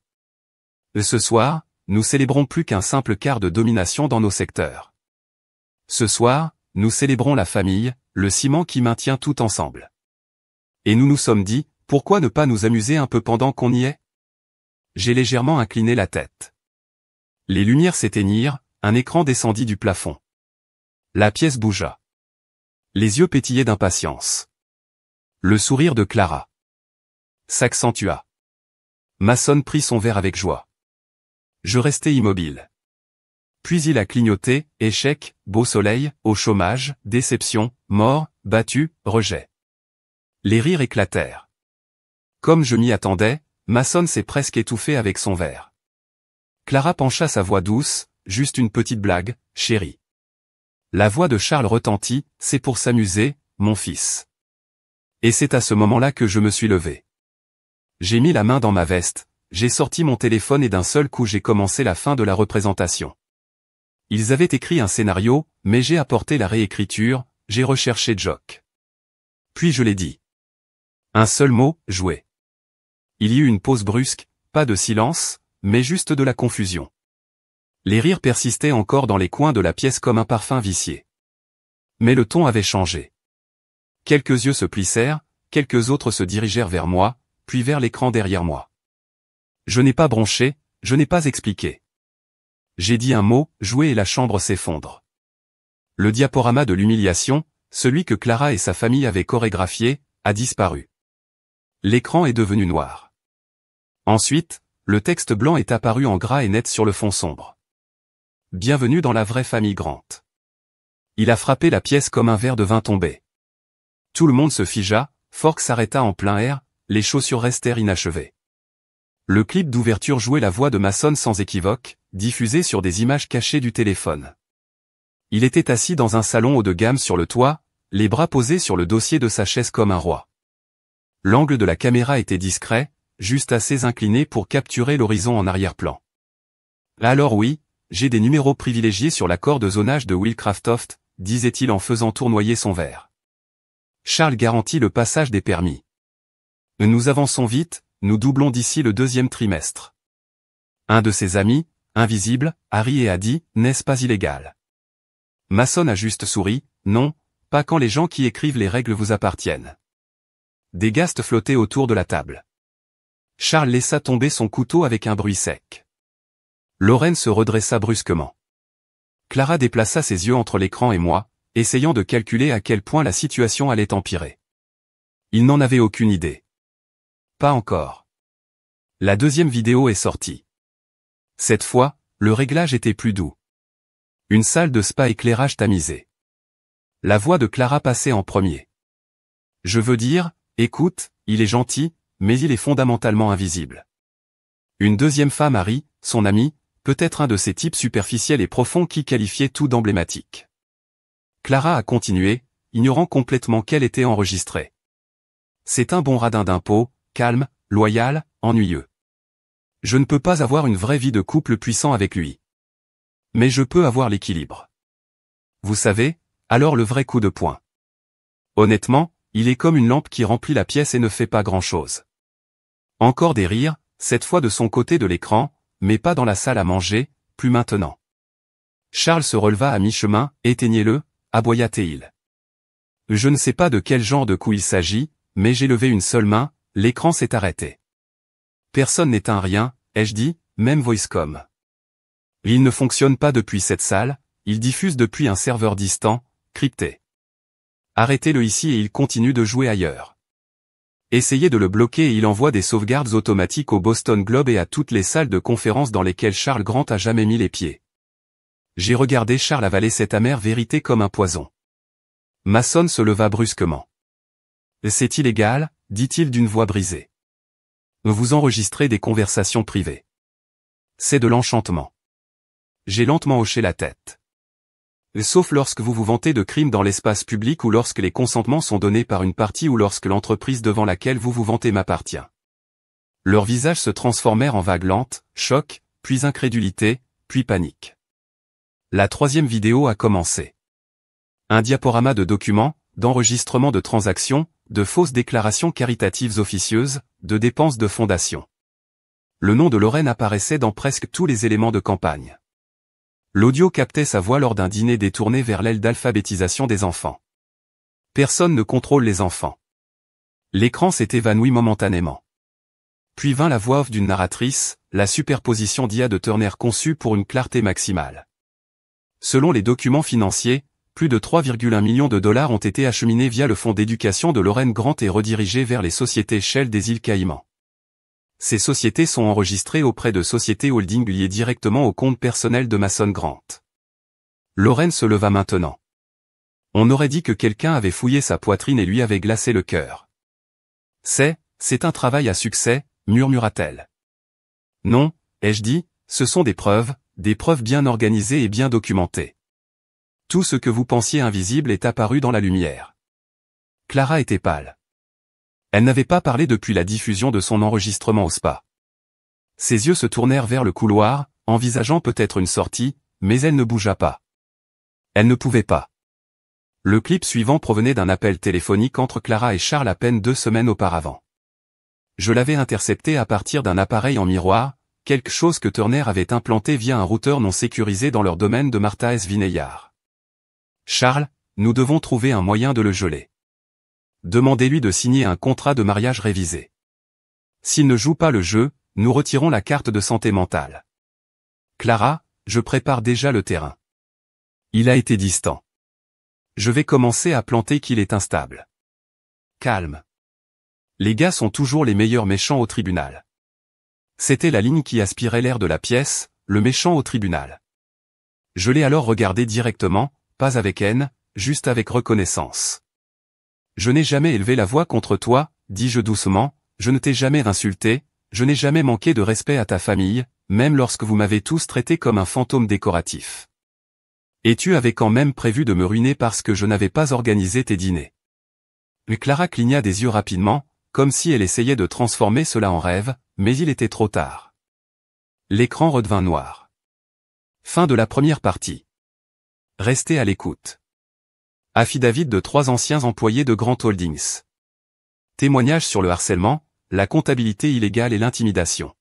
Ce soir, nous célébrons plus qu'un simple quart de domination dans nos secteurs. Ce soir, nous célébrons la famille, le ciment qui maintient tout ensemble. Et nous nous sommes dit, pourquoi ne pas nous amuser un peu pendant qu'on y est? J'ai légèrement incliné la tête. Les lumières s'éteignirent, un écran descendit du plafond. La pièce bougea. Les yeux pétillaient d'impatience. Le sourire de Clara s'accentua. Mason prit son verre avec joie. Je restai immobile. Puis il a clignoté, échec, beau soleil, au chômage, déception, mort, battu, rejet. Les rires éclatèrent. Comme je m'y attendais, Mason s'est presque étouffé avec son verre. Clara pencha sa voix douce, juste une petite blague, chérie. La voix de Charles retentit, c'est pour s'amuser, mon fils. Et c'est à ce moment-là que je me suis levé. J'ai mis la main dans ma veste, j'ai sorti mon téléphone et d'un seul coup j'ai commencé la fin de la représentation. Ils avaient écrit un scénario, mais j'ai apporté la réécriture, j'ai recherché Jock. Puis je l'ai dit. Un seul mot, jouer. Il y eut une pause brusque, pas de silence, mais juste de la confusion. Les rires persistaient encore dans les coins de la pièce comme un parfum vicié. Mais le ton avait changé. Quelques yeux se plissèrent, quelques autres se dirigèrent vers moi, puis vers l'écran derrière moi. Je n'ai pas bronché, je n'ai pas expliqué. J'ai dit un mot, jouer et la chambre s'effondre. Le diaporama de l'humiliation, celui que Clara et sa famille avaient chorégraphié, a disparu. L'écran est devenu noir. Ensuite, le texte blanc est apparu en gras et net sur le fond sombre. Bienvenue dans la vraie famille Grant. Il a frappé la pièce comme un verre de vin tombé. Tout le monde se figea, Fork s'arrêta en plein air, les chaussures restèrent inachevées. Le clip d'ouverture jouait la voix de Mason sans équivoque, diffusée sur des images cachées du téléphone. Il était assis dans un salon haut de gamme sur le toit, les bras posés sur le dossier de sa chaise comme un roi. L'angle de la caméra était discret, juste assez incliné pour capturer l'horizon en arrière-plan. Alors oui, j'ai des numéros privilégiés sur l'accord de zonage de Will Craftoft, disait-il en faisant tournoyer son verre. Charles garantit le passage des permis. Nous avançons vite, nous doublons d'ici le 2e trimestre. Un de ses amis, invisible, a ri et a dit, n'est-ce pas illégal? Mason a juste souri, non, pas quand les gens qui écrivent les règles vous appartiennent. Des gastes flottaient autour de la table. Charles laissa tomber son couteau avec un bruit sec. Lorraine se redressa brusquement. Clara déplaça ses yeux entre l'écran et moi, essayant de calculer à quel point la situation allait empirer. Il n'en avait aucune idée. Pas encore. La deuxième vidéo est sortie. Cette fois, le réglage était plus doux. Une salle de spa éclairage tamisé. La voix de Clara passait en premier. Je veux dire, écoute, il est gentil, mais il est fondamentalement invisible. Une deuxième femme a ri, son amie, peut-être un de ces types superficiels et profonds qui qualifiaient tout d'emblématique. Clara a continué, ignorant complètement qu'elle était enregistrée. C'est un bon radin d'impôt, calme, loyal, ennuyeux. Je ne peux pas avoir une vraie vie de couple puissant avec lui. Mais je peux avoir l'équilibre. Vous savez, alors le vrai coup de poing. Honnêtement, il est comme une lampe qui remplit la pièce et ne fait pas grand-chose. Encore des rires, cette fois de son côté de l'écran, mais pas dans la salle à manger, plus maintenant. Charles se releva à mi-chemin, éteignez-le, aboya-t-il. Je ne sais pas de quel genre de coup il s'agit, mais j'ai levé une seule main, l'écran s'est arrêté. Personne n'éteint rien, ai-je dit, même Voicecom. Il ne fonctionne pas depuis cette salle, il diffuse depuis un serveur distant, crypté. Arrêtez-le ici et il continue de jouer ailleurs. Essayez de le bloquer et il envoie des sauvegardes automatiques au Boston Globe et à toutes les salles de conférence dans lesquelles Charles Grant a jamais mis les pieds. J'ai regardé Charles avaler cette amère vérité comme un poison. Mason se leva brusquement. C'est illégal, dit-il d'une voix brisée. Vous enregistrez des conversations privées. C'est de l'enchantement. J'ai lentement hoché la tête. Sauf lorsque vous vous vantez de crimes dans l'espace public ou lorsque les consentements sont donnés par une partie ou lorsque l'entreprise devant laquelle vous vous vantez m'appartient. Leurs visages se transformèrent en vagues lentes, choc, puis incrédulité, puis panique. La troisième vidéo a commencé. Un diaporama de documents, d'enregistrements de transactions, de fausses déclarations caritatives officieuses, de dépenses de fondation. Le nom de Lorraine apparaissait dans presque tous les éléments de campagne. L'audio captait sa voix lors d'un dîner détourné vers l'aile d'alphabétisation des enfants. Personne ne contrôle les enfants. L'écran s'est évanoui momentanément. Puis vint la voix off d'une narratrice, la superposition d'IA de Turner conçue pour une clarté maximale. Selon les documents financiers, plus de 3,1 millions de dollars ont été acheminés via le fonds d'éducation de Lorraine Grant et redirigés vers les sociétés Shell des îles Caïmans. Ces sociétés sont enregistrées auprès de sociétés holding liées directement au compte personnel de Mason Grant. Lorraine se leva maintenant. On aurait dit que quelqu'un avait fouillé sa poitrine et lui avait glacé le cœur. C'est un travail à succès, murmura-t-elle. Non, ai-je dit, ce sont des preuves bien organisées et bien documentées. Tout ce que vous pensiez invisible est apparu dans la lumière. Clara était pâle. Elle n'avait pas parlé depuis la diffusion de son enregistrement au spa. Ses yeux se tournèrent vers le couloir, envisageant peut-être une sortie, mais elle ne bougea pas. Elle ne pouvait pas. Le clip suivant provenait d'un appel téléphonique entre Clara et Charles à peine 2 semaines auparavant. Je l'avais intercepté à partir d'un appareil en miroir, quelque chose que Turner avait implanté via un routeur non sécurisé dans leur domaine de Martha S. Vineyard. Charles, nous devons trouver un moyen de le geler. Demandez-lui de signer un contrat de mariage révisé. S'il ne joue pas le jeu, nous retirons la carte de santé mentale. Clara, je prépare déjà le terrain. Il a été distant. Je vais commencer à planter qu'il est instable. Calme. Les gars sont toujours les meilleurs méchants au tribunal. C'était la ligne qui aspirait l'air de la pièce, le méchant au tribunal. Je l'ai alors regardé directement, pas avec haine, juste avec reconnaissance. Je n'ai jamais élevé la voix contre toi, dis-je doucement, je ne t'ai jamais insulté, je n'ai jamais manqué de respect à ta famille, même lorsque vous m'avez tous traité comme un fantôme décoratif. Et tu avais quand même prévu de me ruiner parce que je n'avais pas organisé tes dîners. Clara cligna des yeux rapidement, comme si elle essayait de transformer cela en rêve, mais il était trop tard. L'écran redevint noir. Fin de la première partie. Restez à l'écoute. Affidavit de 3 anciens employés de Grant Holdings. Témoignages sur le harcèlement, la comptabilité illégale et l'intimidation.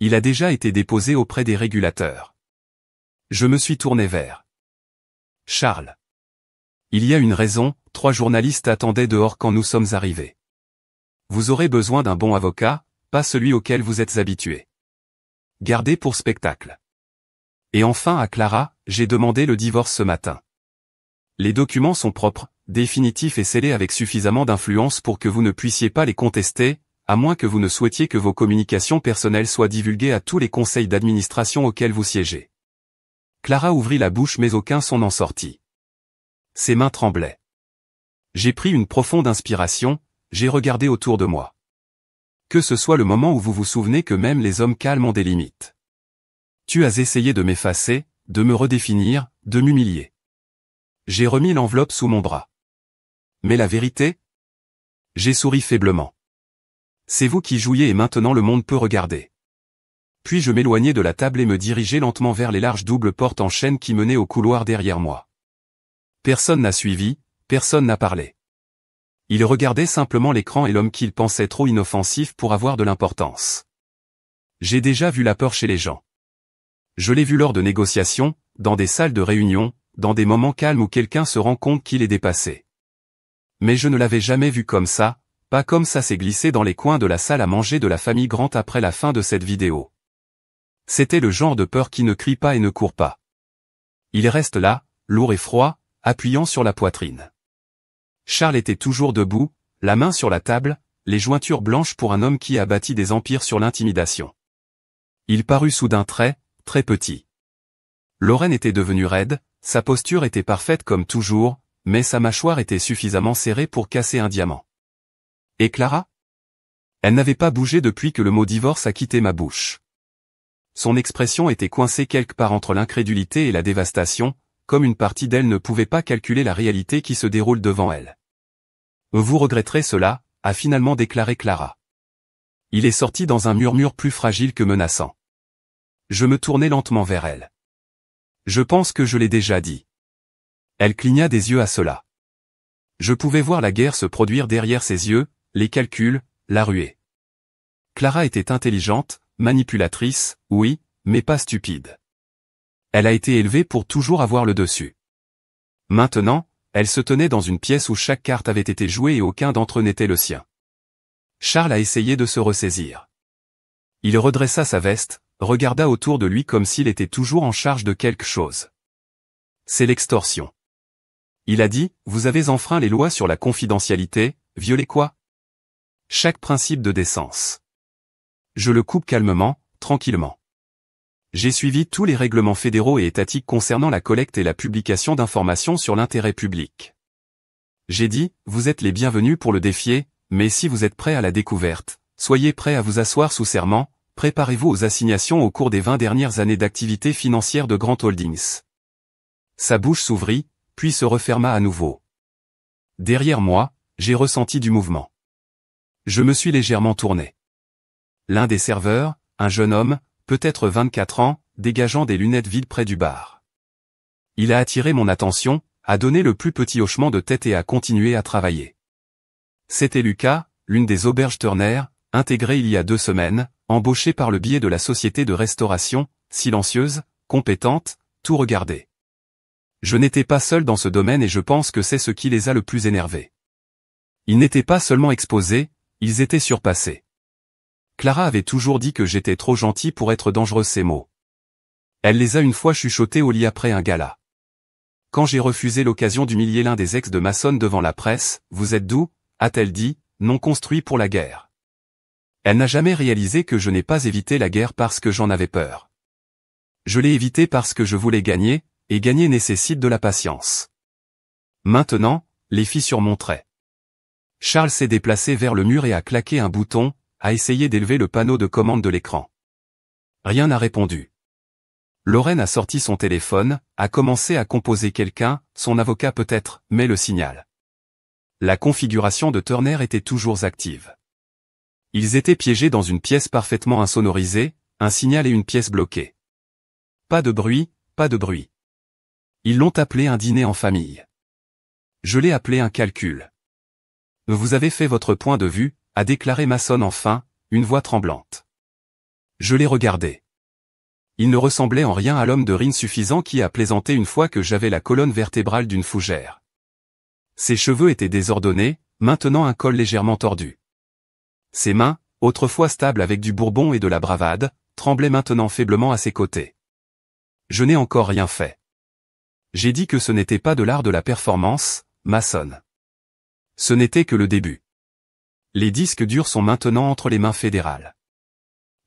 Il a déjà été déposé auprès des régulateurs. Je me suis tourné vers Charles. Il y a une raison, 3 journalistes attendaient dehors quand nous sommes arrivés. Vous aurez besoin d'un bon avocat, pas celui auquel vous êtes habitué. Gardez pour spectacle. Et enfin à Clara, j'ai demandé le divorce ce matin. Les documents sont propres, définitifs et scellés avec suffisamment d'influence pour que vous ne puissiez pas les contester, à moins que vous ne souhaitiez que vos communications personnelles soient divulguées à tous les conseils d'administration auxquels vous siégez. Clara ouvrit la bouche mais aucun son n'en sortit. Ses mains tremblaient. J'ai pris une profonde inspiration, j'ai regardé autour de moi. Que ce soit le moment où vous vous souvenez que même les hommes calmes ont des limites. Tu as essayé de m'effacer, de me redéfinir, de m'humilier. J'ai remis l'enveloppe sous mon bras. Mais la vérité? J'ai souri faiblement. C'est vous qui jouiez et maintenant le monde peut regarder. Puis je m'éloignai de la table et me dirigeai lentement vers les larges doubles portes en chêne qui menaient au couloir derrière moi. Personne n'a suivi, personne n'a parlé. Il regardait simplement l'écran et l'homme qu'il pensait trop inoffensif pour avoir de l'importance. J'ai déjà vu la peur chez les gens. Je l'ai vu lors de négociations, dans des salles de réunion, dans des moments calmes où quelqu'un se rend compte qu'il est dépassé. Mais je ne l'avais jamais vu comme ça, pas comme ça s'est glissé dans les coins de la salle à manger de la famille Grant après la fin de cette vidéo. C'était le genre de peur qui ne crie pas et ne court pas. Il reste là, lourd et froid, appuyant sur la poitrine. Charles était toujours debout, la main sur la table, les jointures blanches pour un homme qui a bâti des empires sur l'intimidation. Il parut soudain très petit. Lorraine était devenue raide, sa posture était parfaite comme toujours, mais sa mâchoire était suffisamment serrée pour casser un diamant. Et Clara? Elle n'avait pas bougé depuis que le mot divorce a quitté ma bouche. Son expression était coincée quelque part entre l'incrédulité et la dévastation, comme une partie d'elle ne pouvait pas calculer la réalité qui se déroule devant elle. Vous regretterez cela, a finalement déclaré Clara. Il est sorti dans un murmure plus fragile que menaçant. Je me tournai lentement vers elle. Je pense que je l'ai déjà dit. Elle cligna des yeux à cela. Je pouvais voir la guerre se produire derrière ses yeux, les calculs, la ruée. Clara était intelligente, manipulatrice, oui, mais pas stupide. Elle a été élevée pour toujours avoir le dessus. Maintenant, elle se tenait dans une pièce où chaque carte avait été jouée et aucun d'entre eux n'était le sien. Charles a essayé de se ressaisir. Il redressa sa veste, regarda autour de lui comme s'il était toujours en charge de quelque chose. C'est l'extorsion. Il a dit, vous avez enfreint les lois sur la confidentialité, violé quoi? Chaque principe de décence. Je le coupe calmement, tranquillement. J'ai suivi tous les règlements fédéraux et étatiques concernant la collecte et la publication d'informations sur l'intérêt public. J'ai dit, vous êtes les bienvenus pour le défier, mais si vous êtes prêts à la découverte, soyez prêts à vous asseoir sous serment, préparez-vous aux assignations au cours des 20 dernières années d'activité financière de Grant Holdings. Sa bouche s'ouvrit, puis se referma à nouveau. Derrière moi, j'ai ressenti du mouvement. Je me suis légèrement tourné. L'un des serveurs, un jeune homme, peut-être 24 ans, dégageant des lunettes vides près du bar. Il a attiré mon attention, a donné le plus petit hochement de tête et a continué à travailler. C'était Lucas, l'une des auberges Turner, intégrée il y a 2 semaines, embauchée par le biais de la société de restauration, silencieuse, compétente, tout regardée. Je n'étais pas seul dans ce domaine et je pense que c'est ce qui les a le plus énervés. Ils n'étaient pas seulement exposés, ils étaient surpassés. Clara avait toujours dit que j'étais trop gentil pour être dangereux ces mots. Elle les a une fois chuchotés au lit après un gala. Quand j'ai refusé l'occasion d'humilier l'un des ex de Mason devant la presse, vous êtes d'où, a-t-elle dit, non construit pour la guerre. Elle n'a jamais réalisé que je n'ai pas évité la guerre parce que j'en avais peur. Je l'ai évité parce que je voulais gagner, et gagner nécessite de la patience. Maintenant, les fissures montraient. Charles s'est déplacé vers le mur et a claqué un bouton, a essayé d'élever le panneau de commande de l'écran. Rien n'a répondu. Lorraine a sorti son téléphone, a commencé à composer quelqu'un, son avocat peut-être, mais le signal. La configuration de Turner était toujours active. Ils étaient piégés dans une pièce parfaitement insonorisée, un signal et une pièce bloquée. Pas de bruit, pas de bruit. Ils l'ont appelé un dîner en famille. Je l'ai appelé un calcul. Vous avez fait votre point de vue, a déclaré Mason enfin, une voix tremblante. Je l'ai regardé. Il ne ressemblait en rien à l'homme de Rin suffisant qui a plaisanté une fois que j'avais la colonne vertébrale d'une fougère. Ses cheveux étaient désordonnés, maintenant un col légèrement tordu. Ses mains, autrefois stables avec du bourbon et de la bravade, tremblaient maintenant faiblement à ses côtés. Je n'ai encore rien fait. J'ai dit que ce n'était pas de l'art de la performance, Mason. Ce n'était que le début. Les disques durs sont maintenant entre les mains fédérales.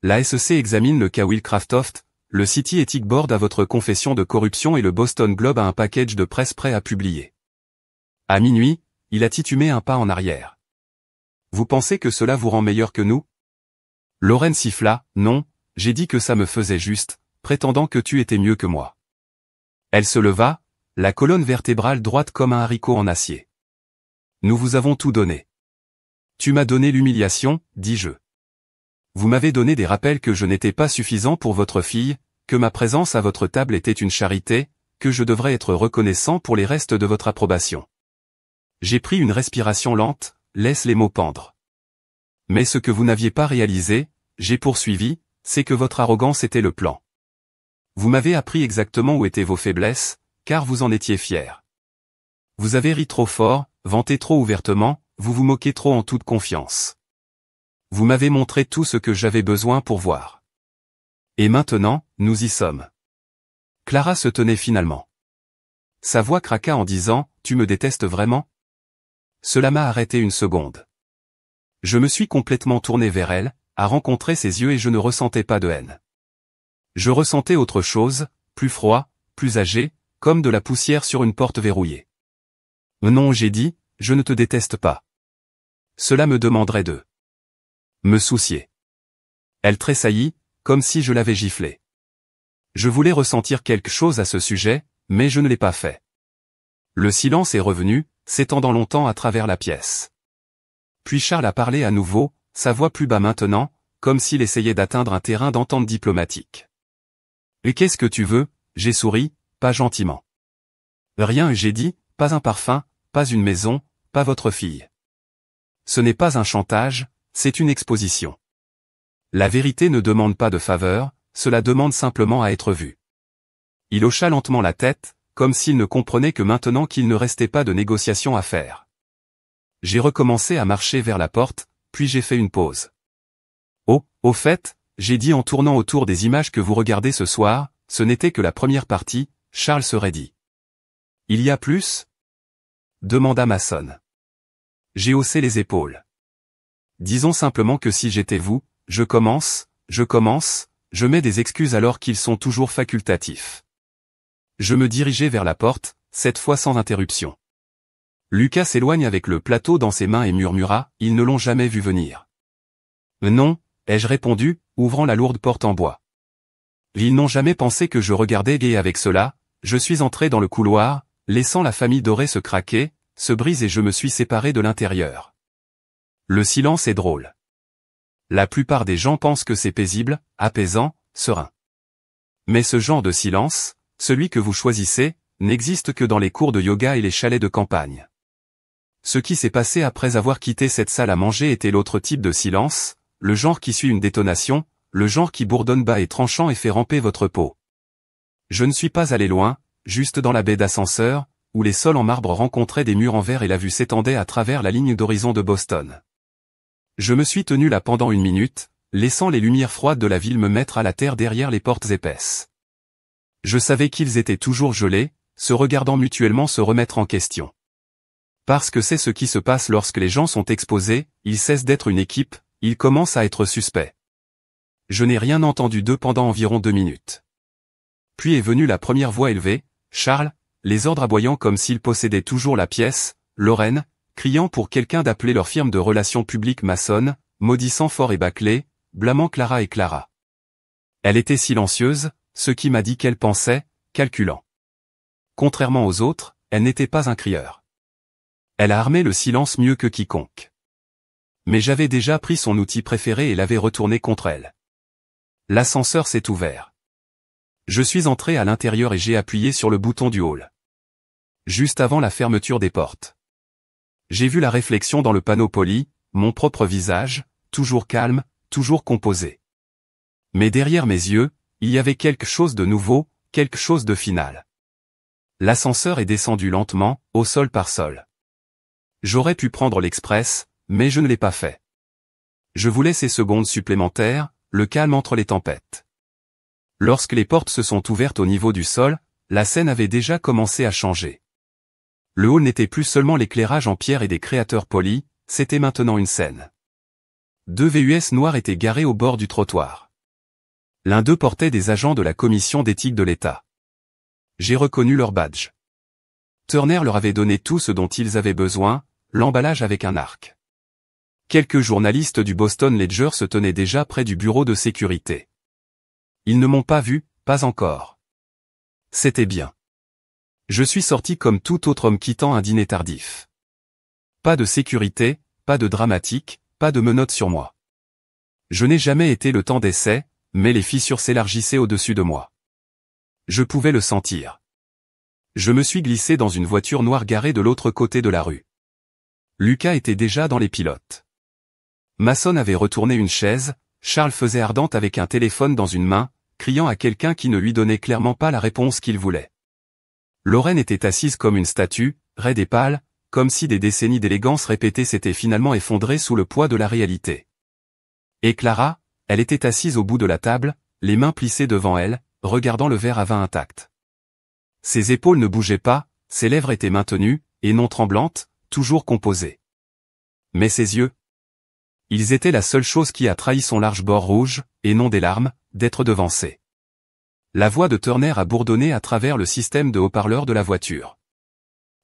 La SEC examine le cas Will Craftoft, le City Ethic Board a votre confession de corruption et le Boston Globe a un package de presse prêt à publier. À minuit, il a titumé un pas en arrière. Vous pensez que cela vous rend meilleur que nous? Lorraine siffla, non, j'ai dit que ça me faisait juste, prétendant que tu étais mieux que moi. Elle se leva, la colonne vertébrale droite comme un haricot en acier. Nous vous avons tout donné. Tu m'as donné l'humiliation, dis-je. Vous m'avez donné des rappels que je n'étais pas suffisant pour votre fille, que ma présence à votre table était une charité, que je devrais être reconnaissant pour les restes de votre approbation. J'ai pris une respiration lente, laisse les mots pendre. Mais ce que vous n'aviez pas réalisé, j'ai poursuivi, c'est que votre arrogance était le plan. Vous m'avez appris exactement où étaient vos faiblesses, car vous en étiez fier. Vous avez ri trop fort, vanté trop ouvertement, vous vous moquez trop en toute confiance. Vous m'avez montré tout ce que j'avais besoin pour voir. Et maintenant, nous y sommes. Clara se tenait finalement. Sa voix craqua en disant, « Tu me détestes vraiment ?» Cela m'a arrêté une seconde. Je me suis complètement tourné vers elle, à rencontrer ses yeux et je ne ressentais pas de haine. Je ressentais autre chose, plus froid, plus âgé, comme de la poussière sur une porte verrouillée. Non, j'ai dit, je ne te déteste pas. Cela me demanderait de me soucier. Elle tressaillit, comme si je l'avais giflée. Je voulais ressentir quelque chose à ce sujet, mais je ne l'ai pas fait. Le silence est revenu, s'étendant longtemps à travers la pièce. Puis Charles a parlé à nouveau, sa voix plus bas maintenant, comme s'il essayait d'atteindre un terrain d'entente diplomatique. « Et qu'est-ce que tu veux ?» J'ai souri, pas gentiment. « Rien, j'ai dit, pas un parfum, pas une maison, pas votre fille. Ce n'est pas un chantage, c'est une exposition. La vérité ne demande pas de faveur, cela demande simplement à être vue. » Il hocha lentement la tête, comme s'il ne comprenait que maintenant qu'il ne restait pas de négociation à faire. J'ai recommencé à marcher vers la porte, puis j'ai fait une pause. « Oh, au fait, j'ai dit en tournant autour des images que vous regardez ce soir, ce n'était que la première partie, Charles se raidit. »« Il y a plus ?» demanda Mason. J'ai haussé les épaules. Disons simplement que si j'étais vous, je commence, je mets des excuses alors qu'ils sont toujours facultatifs. Je me dirigeai vers la porte, cette fois sans interruption. Lucas s'éloigne avec le plateau dans ses mains et murmura, « Ils ne l'ont jamais vu venir. »« Non, » ai-je répondu, ouvrant la lourde porte en bois. « Ils n'ont jamais pensé que je regardais et avec cela, je suis entré dans le couloir, laissant la famille dorée se craquer, se brise et je me suis séparé de l'intérieur. » Le silence est drôle. La plupart des gens pensent que c'est paisible, apaisant, serein. Mais ce genre de silence, celui que vous choisissez, n'existe que dans les cours de yoga et les chalets de campagne. Ce qui s'est passé après avoir quitté cette salle à manger était l'autre type de silence, le genre qui suit une détonation, le genre qui bourdonne bas et tranchant et fait ramper votre peau. Je ne suis pas allé loin, juste dans la baie d'ascenseur, où les sols en marbre rencontraient des murs en verre et la vue s'étendait à travers la ligne d'horizon de Boston. Je me suis tenu là pendant 1 minute, laissant les lumières froides de la ville me mettre à la terre derrière les portes épaisses. Je savais qu'ils étaient toujours gelés, se regardant mutuellement se remettre en question. Parce que c'est ce qui se passe lorsque les gens sont exposés, ils cessent d'être une équipe, ils commencent à être suspects. Je n'ai rien entendu d'eux pendant environ 2 minutes. Puis est venue la première voix élevée, Charles, les ordres aboyant comme s'ils possédaient toujours la pièce, Lorraine, criant pour quelqu'un d'appeler leur firme de relations publiques Mason, maudissant fort et bâclé, blâmant Clara et Clara. Elle était silencieuse, ce qui m'a dit qu'elle pensait, calculant. Contrairement aux autres, elle n'était pas un crieur. Elle a armé le silence mieux que quiconque. Mais j'avais déjà pris son outil préféré et l'avais retourné contre elle. L'ascenseur s'est ouvert. Je suis entré à l'intérieur et j'ai appuyé sur le bouton du hall. Juste avant la fermeture des portes. J'ai vu la réflexion dans le panneau poli, mon propre visage, toujours calme, toujours composé. Mais derrière mes yeux, il y avait quelque chose de nouveau, quelque chose de final. L'ascenseur est descendu lentement, au sol par sol. J'aurais pu prendre l'express, mais je ne l'ai pas fait. Je voulais ces secondes supplémentaires, le calme entre les tempêtes. Lorsque les portes se sont ouvertes au niveau du sol, la scène avait déjà commencé à changer. Le hall n'était plus seulement l'éclairage en pierre et des créateurs polis, c'était maintenant une scène. 2 VUS noirs étaient garés au bord du trottoir. L'un d'eux portait des agents de la commission d'éthique de l'État. J'ai reconnu leur badge. Turner leur avait donné tout ce dont ils avaient besoin, l'emballage avec un arc. Quelques journalistes du Boston Ledger se tenaient déjà près du bureau de sécurité. Ils ne m'ont pas vu, pas encore. C'était bien. Je suis sorti comme tout autre homme quittant un dîner tardif. Pas de sécurité, pas de dramatique, pas de menottes sur moi. Je n'ai jamais été le temps d'essai, mais les fissures s'élargissaient au-dessus de moi. Je pouvais le sentir. Je me suis glissé dans une voiture noire garée de l'autre côté de la rue. Lucas était déjà dans les pilotes. Mason avait retourné une chaise, Charles faisait ardente avec un téléphone dans une main, criant à quelqu'un qui ne lui donnait clairement pas la réponse qu'il voulait. Lorraine était assise comme une statue, raide et pâle, comme si des décennies d'élégance répétée s'étaient finalement effondrées sous le poids de la réalité. Et Clara, elle était assise au bout de la table, les mains plissées devant elle, regardant le verre à vin intact. Ses épaules ne bougeaient pas, ses lèvres étaient maintenues, et non tremblantes, toujours composées. Mais ses yeux, ils étaient la seule chose qui a trahi son large bord rouge, et non des larmes, d'être devancé. La voix de Turner a bourdonné à travers le système de haut-parleurs de la voiture.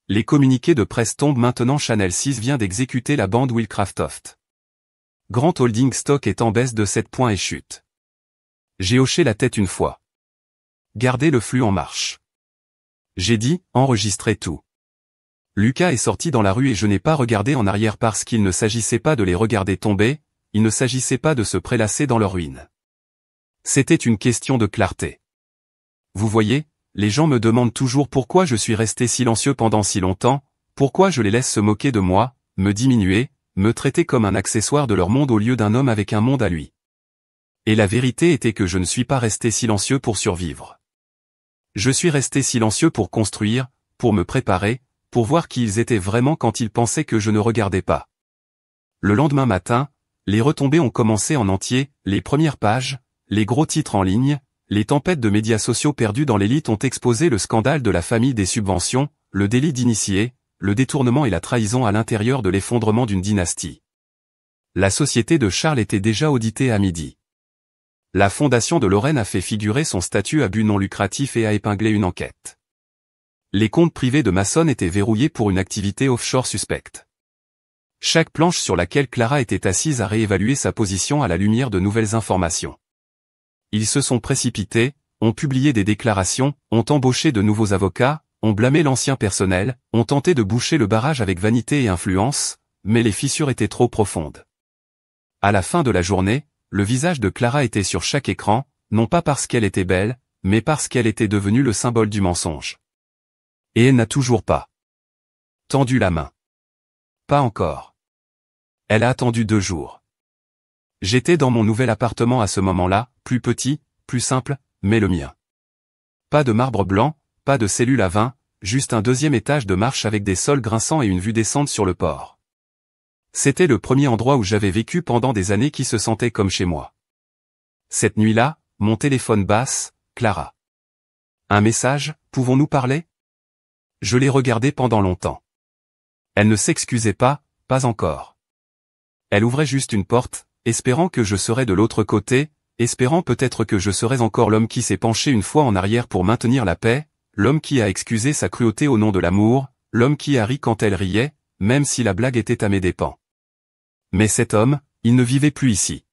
Les communiqués de presse tombent maintenant. Channel 6 vient d'exécuter la bande Will Craftoft. Grant Holding Stock est en baisse de 7 points et chute. J'ai hoché la tête une fois. Gardez le flux en marche. J'ai dit, enregistrez tout. Lucas est sorti dans la rue et je n'ai pas regardé en arrière parce qu'il ne s'agissait pas de les regarder tomber, il ne s'agissait pas de se prélasser dans leur ruine. C'était une question de clarté. Vous voyez, les gens me demandent toujours pourquoi je suis resté silencieux pendant si longtemps, pourquoi je les laisse se moquer de moi, me diminuer, me traiter comme un accessoire de leur monde au lieu d'un homme avec un monde à lui. Et la vérité était que je ne suis pas resté silencieux pour survivre. Je suis resté silencieux pour construire, pour me préparer, pour voir qui ils étaient vraiment quand ils pensaient que je ne regardais pas. Le lendemain matin, les retombées ont commencé en entier, les premières pages, les gros titres en ligne, les tempêtes de médias sociaux perdus dans l'élite ont exposé le scandale de la famille des subventions, le délit d'initié, le détournement et la trahison à l'intérieur de l'effondrement d'une dynastie. La société de Charles était déjà auditée à midi. La fondation de Lorraine a fait figurer son statut à but non lucratif et a épinglé une enquête. Les comptes privés de Mason étaient verrouillés pour une activité offshore suspecte. Chaque planche sur laquelle Clara était assise a réévalué sa position à la lumière de nouvelles informations. Ils se sont précipités, ont publié des déclarations, ont embauché de nouveaux avocats, ont blâmé l'ancien personnel, ont tenté de boucher le barrage avec vanité et influence, mais les fissures étaient trop profondes. À la fin de la journée, le visage de Clara était sur chaque écran, non pas parce qu'elle était belle, mais parce qu'elle était devenue le symbole du mensonge. Et elle n'a toujours pas tendu la main. Pas encore. Elle a attendu 2 jours. J'étais dans mon nouvel appartement à ce moment-là, plus petit, plus simple, mais le mien. Pas de marbre blanc, pas de cellule à vin, juste un 2e étage de marche avec des sols grinçants et une vue descente sur le port. C'était le premier endroit où j'avais vécu pendant des années qui se sentait comme chez moi. Cette nuit-là, mon téléphone basse, Clara. Un message, pouvons-nous parler? Je l'ai regardé pendant longtemps. Elle ne s'excusait pas encore. Elle ouvrait juste une porte, espérant que je serais de l'autre côté, espérant peut-être que je serais encore l'homme qui s'est penché une fois en arrière pour maintenir la paix, l'homme qui a excusé sa cruauté au nom de l'amour, l'homme qui a ri quand elle riait, même si la blague était à mes dépens. Mais cet homme, il ne vivait plus ici.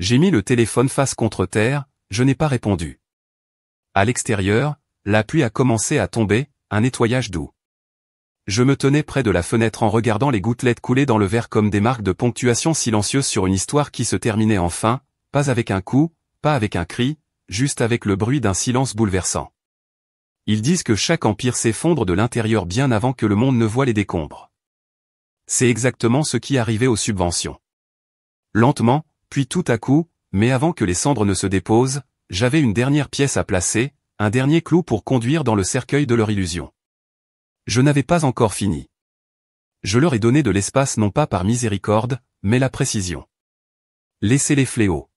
J'ai mis le téléphone face contre terre, je n'ai pas répondu. À l'extérieur, la pluie a commencé à tomber, un nettoyage doux. Je me tenais près de la fenêtre en regardant les gouttelettes couler dans le verre comme des marques de ponctuation silencieuses sur une histoire qui se terminait enfin, pas avec un coup, pas avec un cri, juste avec le bruit d'un silence bouleversant. Ils disent que chaque empire s'effondre de l'intérieur bien avant que le monde ne voie les décombres. C'est exactement ce qui arrivait aux subventions. Lentement, puis tout à coup, mais avant que les cendres ne se déposent, j'avais une dernière pièce à placer, un dernier clou pour conduire dans le cercueil de leur illusion. Je n'avais pas encore fini. Je leur ai donné de l'espace non pas par miséricorde, mais la précision. Laissez-les fléaux.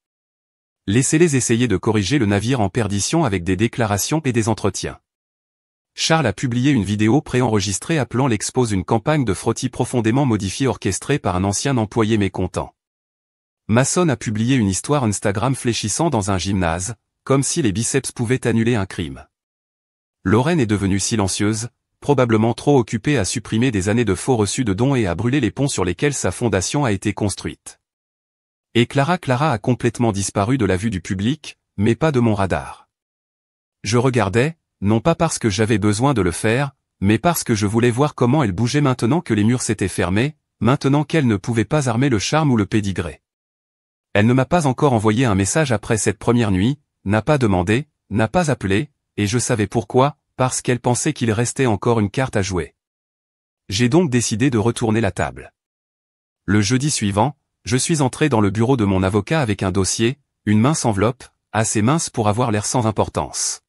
Laissez-les essayer de corriger le navire en perdition avec des déclarations et des entretiens. Charles a publié une vidéo préenregistrée appelant l'expose une campagne de frottis profondément modifiée orchestrée par un ancien employé mécontent. Mason a publié une histoire Instagram fléchissant dans un gymnase, comme si les biceps pouvaient annuler un crime. Lorraine est devenue silencieuse, probablement trop occupée à supprimer des années de faux reçus de dons et à brûler les ponts sur lesquels sa fondation a été construite. Et Clara a complètement disparu de la vue du public, mais pas de mon radar. Je regardais, non pas parce que j'avais besoin de le faire, mais parce que je voulais voir comment elle bougeait maintenant que les murs s'étaient fermés, maintenant qu'elle ne pouvait pas armer le charme ou le pédigré. Elle ne m'a pas encore envoyé un message après cette première nuit, n'a pas demandé, n'a pas appelé, et je savais pourquoi, parce qu'elle pensait qu'il restait encore une carte à jouer. J'ai donc décidé de retourner la table. Le jeudi suivant, je suis entré dans le bureau de mon avocat avec un dossier, une mince enveloppe, assez mince pour avoir l'air sans importance.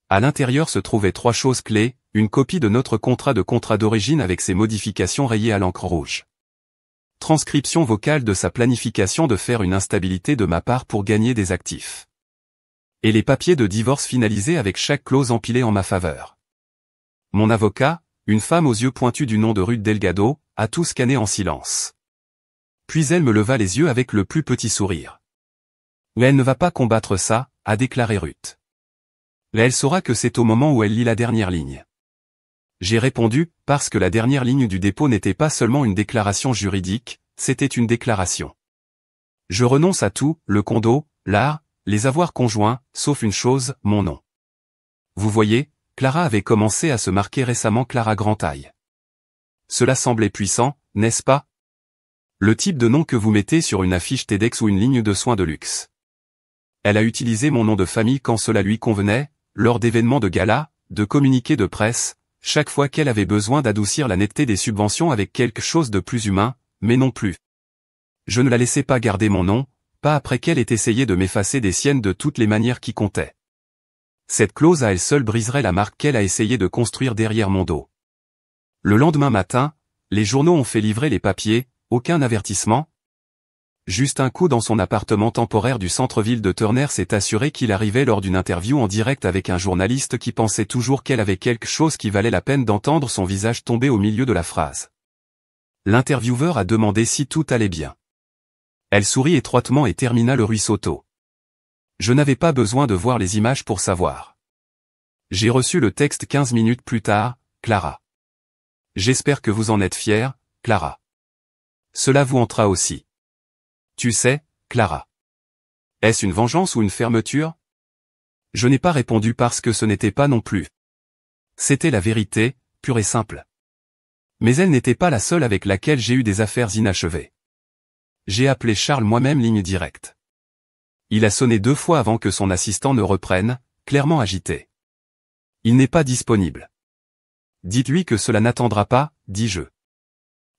À l'intérieur se trouvaient 3 choses clés, une copie de notre contrat d'origine avec ses modifications rayées à l'encre rouge. Transcription vocale de sa planification de faire une instabilité de ma part pour gagner des actifs. Et les papiers de divorce finalisés avec chaque clause empilée en ma faveur. Mon avocat, une femme aux yeux pointus du nom de Ruth Delgado, a tout scanné en silence. Puis elle me leva les yeux avec le plus petit sourire. Mais elle ne va pas combattre ça, a déclaré Ruth. Mais elle saura que c'est au moment où elle lit la dernière ligne. J'ai répondu, parce que la dernière ligne du dépôt n'était pas seulement une déclaration juridique, c'était une déclaration. Je renonce à tout, le condo, l'art, les avoirs conjoints, sauf une chose, mon nom. Vous voyez, Clara avait commencé à se marquer récemment Clara Grantaille. Cela semblait puissant, n'est-ce pas? Le type de nom que vous mettez sur une affiche TEDx ou une ligne de soins de luxe. Elle a utilisé mon nom de famille quand cela lui convenait, lors d'événements de gala, de communiqués de presse, chaque fois qu'elle avait besoin d'adoucir la netteté des subventions avec quelque chose de plus humain, mais non plus. Je ne la laissais pas garder mon nom, pas après qu'elle ait essayé de m'effacer des siennes de toutes les manières qui comptaient. Cette clause à elle seule briserait la marque qu'elle a essayé de construire derrière mon dos. Le lendemain matin, les journaux ont fait livrer les papiers, aucun avertissement. Juste un coup dans son appartement temporaire du centre-ville de Turner s'est assuré qu'il arrivait lors d'une interview en direct avec un journaliste qui pensait toujours qu'elle avait quelque chose qui valait la peine d'entendre son visage tomber au milieu de la phrase. L'intervieweur a demandé si tout allait bien. Elle sourit étroitement et termina le ruisseau. Je n'avais pas besoin de voir les images pour savoir. J'ai reçu le texte 15 minutes plus tard, Clara. J'espère que vous en êtes fière, Clara. Cela vous entra aussi. Tu sais, Clara. Est-ce une vengeance ou une fermeture? Je n'ai pas répondu parce que ce n'était pas non plus. C'était la vérité, pure et simple. Mais elle n'était pas la seule avec laquelle j'ai eu des affaires inachevées. J'ai appelé Charles moi-même ligne directe. Il a sonné 2 fois avant que son assistant ne reprenne, clairement agité. Il n'est pas disponible. Dites-lui que cela n'attendra pas, dis-je.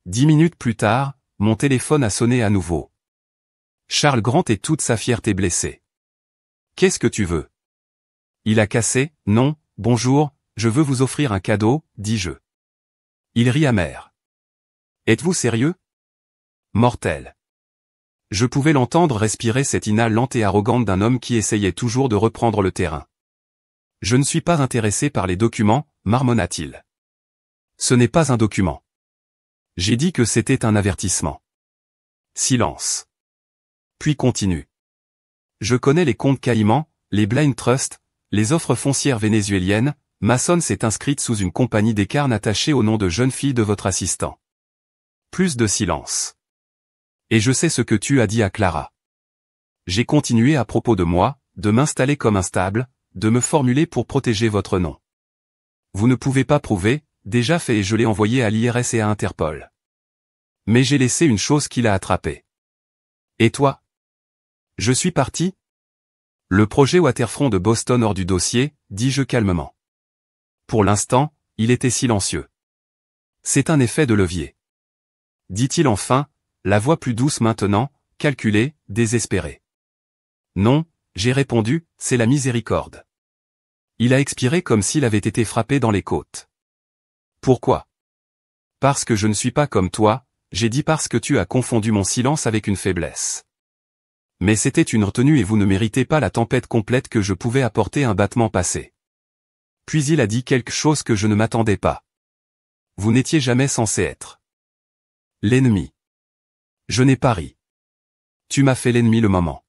10 minutes plus tard, mon téléphone a sonné à nouveau. Charles Grant et toute sa fierté blessée. Qu'est-ce que tu veux? Il a cassé, non, bonjour, je veux vous offrir un cadeau, dis-je. Il rit amer. Êtes-vous sérieux? Mortel. Je pouvais l'entendre respirer cette inhale lente et arrogante d'un homme qui essayait toujours de reprendre le terrain. Je ne suis pas intéressé par les documents, marmonna-t-il. Ce n'est pas un document. J'ai dit que c'était un avertissement. Silence. Puis continue. Je connais les comptes Caïmans, les blind trusts, les offres foncières vénézuéliennes, Mason s'est inscrite sous une compagnie d'écarnes attachée au nom de jeune fille de votre assistant. Plus de silence. Et je sais ce que tu as dit à Clara. J'ai continué à propos de moi, de m'installer comme instable, de me formuler pour protéger votre nom. Vous ne pouvez pas prouver, déjà fait et je l'ai envoyé à l'IRS et à Interpol. Mais j'ai laissé une chose qui l'a attrapé. Et toi? Je suis parti? Le projet Waterfront de Boston hors du dossier, dis-je calmement. Pour l'instant, il était silencieux. C'est un effet de levier. Dit-il enfin, la voix plus douce maintenant, calculée, désespérée. Non, j'ai répondu, c'est la miséricorde. Il a expiré comme s'il avait été frappé dans les côtes. Pourquoi? Parce que je ne suis pas comme toi, j'ai dit parce que tu as confondu mon silence avec une faiblesse. Mais c'était une retenue et vous ne méritez pas la tempête complète que je pouvais apporter un battement passé. Puis il a dit quelque chose que je ne m'attendais pas. Vous n'étiez jamais censé être l'ennemi. Je n'ai pas ri. Tu m'as fait l'ennemi le moment.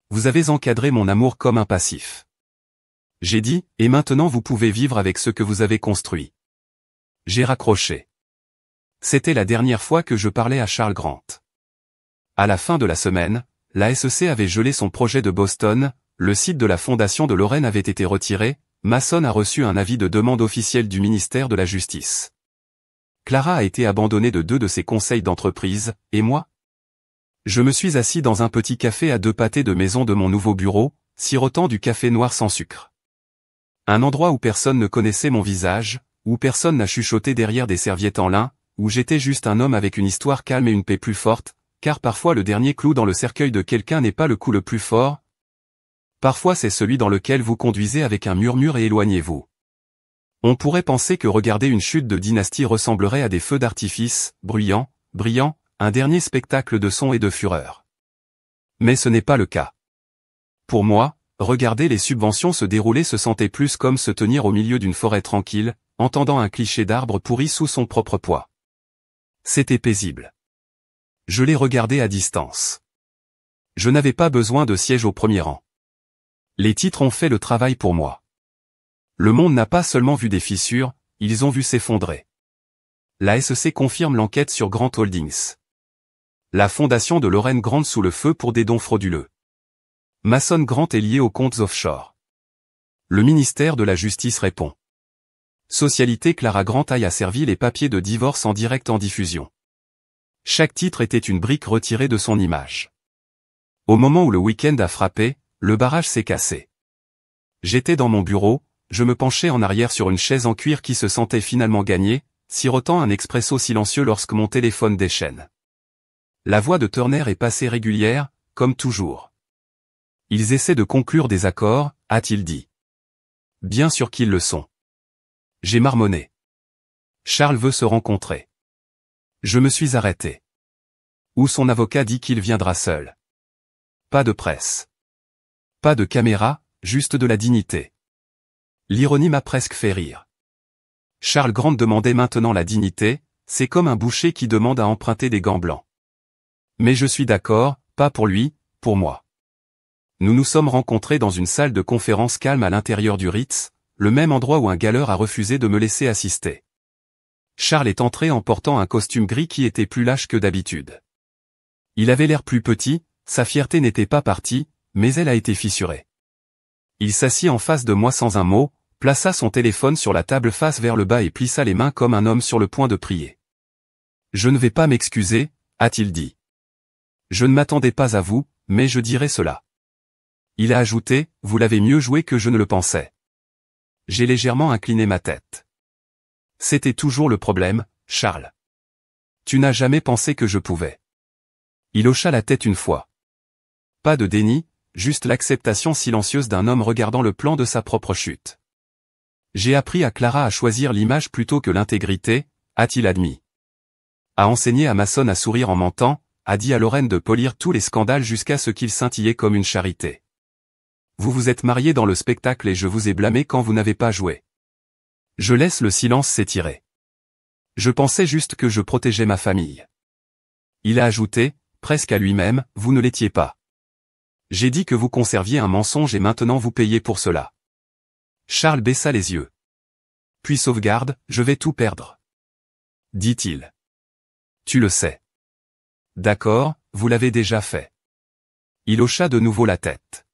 Vous avez encadré mon amour comme un passif. J'ai dit, et maintenant vous pouvez vivre avec ce que vous avez construit. J'ai raccroché. C'était la dernière fois que je parlais à Charles Grant. À la fin de la semaine, la SEC avait gelé son projet de Boston, le site de la fondation de Lorraine avait été retiré, Mason a reçu un avis de demande officiel du ministère de la Justice. Clara a été abandonnée de 2 de ses conseils d'entreprise, et moi? Je me suis assis dans un petit café à 2 pâtés de maison de mon nouveau bureau, sirotant du café noir sans sucre. Un endroit où personne ne connaissait mon visage, où personne n'a chuchoté derrière des serviettes en lin, où j'étais juste un homme avec une histoire calme et une paix plus forte, car parfois le dernier clou dans le cercueil de quelqu'un n'est pas le coup le plus fort. Parfois c'est celui dans lequel vous conduisez avec un murmure et éloignez-vous. On pourrait penser que regarder une chute de dynastie ressemblerait à des feux d'artifice, bruyants, brillants, un dernier spectacle de son et de fureur. Mais ce n'est pas le cas. Pour moi, regarder les subventions se dérouler se sentait plus comme se tenir au milieu d'une forêt tranquille, entendant un cliché d'arbre pourri sous son propre poids. C'était paisible. Je les regardais à distance. Je n'avais pas besoin de siège au premier rang. Les titres ont fait le travail pour moi. Le monde n'a pas seulement vu des fissures, ils ont vu s'effondrer. La SEC confirme l'enquête sur Grant Holdings. La fondation de Lorraine Grant sous le feu pour des dons frauduleux. Mason Grant est lié aux comptes offshore. Le ministère de la Justice répond. Socialité Clara Grant a servi les papiers de divorce en direct en diffusion. Chaque titre était une brique retirée de son image. Au moment où le week-end a frappé, le barrage s'est cassé. J'étais dans mon bureau, je me penchais en arrière sur une chaise en cuir qui se sentait finalement gagnée, sirotant un expresso silencieux lorsque mon téléphone déchaîne. La voix de Turner est passée régulière, comme toujours. Ils essaient de conclure des accords, a-t-il dit. Bien sûr qu'ils le sont. J'ai marmonné. Charles veut se rencontrer. Je me suis arrêté. Ou son avocat dit qu'il viendra seul. Pas de presse. Pas de caméra, juste de la dignité. L'ironie m'a presque fait rire. Charles Grant demandait maintenant la dignité, c'est comme un boucher qui demande à emprunter des gants blancs. Mais je suis d'accord, pas pour lui, pour moi. Nous nous sommes rencontrés dans une salle de conférence calme à l'intérieur du Ritz, le même endroit où un galeur a refusé de me laisser assister. Charles est entré en portant un costume gris qui était plus lâche que d'habitude. Il avait l'air plus petit, sa fierté n'était pas partie, mais elle a été fissurée. Il s'assit en face de moi sans un mot, plaça son téléphone sur la table face vers le bas et plissa les mains comme un homme sur le point de prier. « Je ne vais pas m'excuser, » a-t-il dit. « Je ne m'attendais pas à vous, mais je dirai cela. » Il a ajouté, « Vous l'avez mieux joué que je ne le pensais. » J'ai légèrement incliné ma tête. C'était toujours le problème, Charles. Tu n'as jamais pensé que je pouvais. Il hocha la tête une fois. Pas de déni, juste l'acceptation silencieuse d'un homme regardant le plan de sa propre chute. J'ai appris à Clara à choisir l'image plutôt que l'intégrité, a-t-il admis. A enseigné à Mason à sourire en mentant, a dit à Lorraine de polir tous les scandales jusqu'à ce qu'ils scintillaient comme une charité. Vous vous êtes mariés dans le spectacle et je vous ai blâmé quand vous n'avez pas joué. Je laisse le silence s'étirer. Je pensais juste que je protégeais ma famille. Il a ajouté, presque à lui-même, vous ne l'étiez pas. J'ai dit que vous conserviez un mensonge et maintenant vous payez pour cela. Charles baissa les yeux. Puis sauvegarde, je vais tout perdre. Dit-il. Tu le sais. D'accord, vous l'avez déjà fait. Il hocha de nouveau la tête.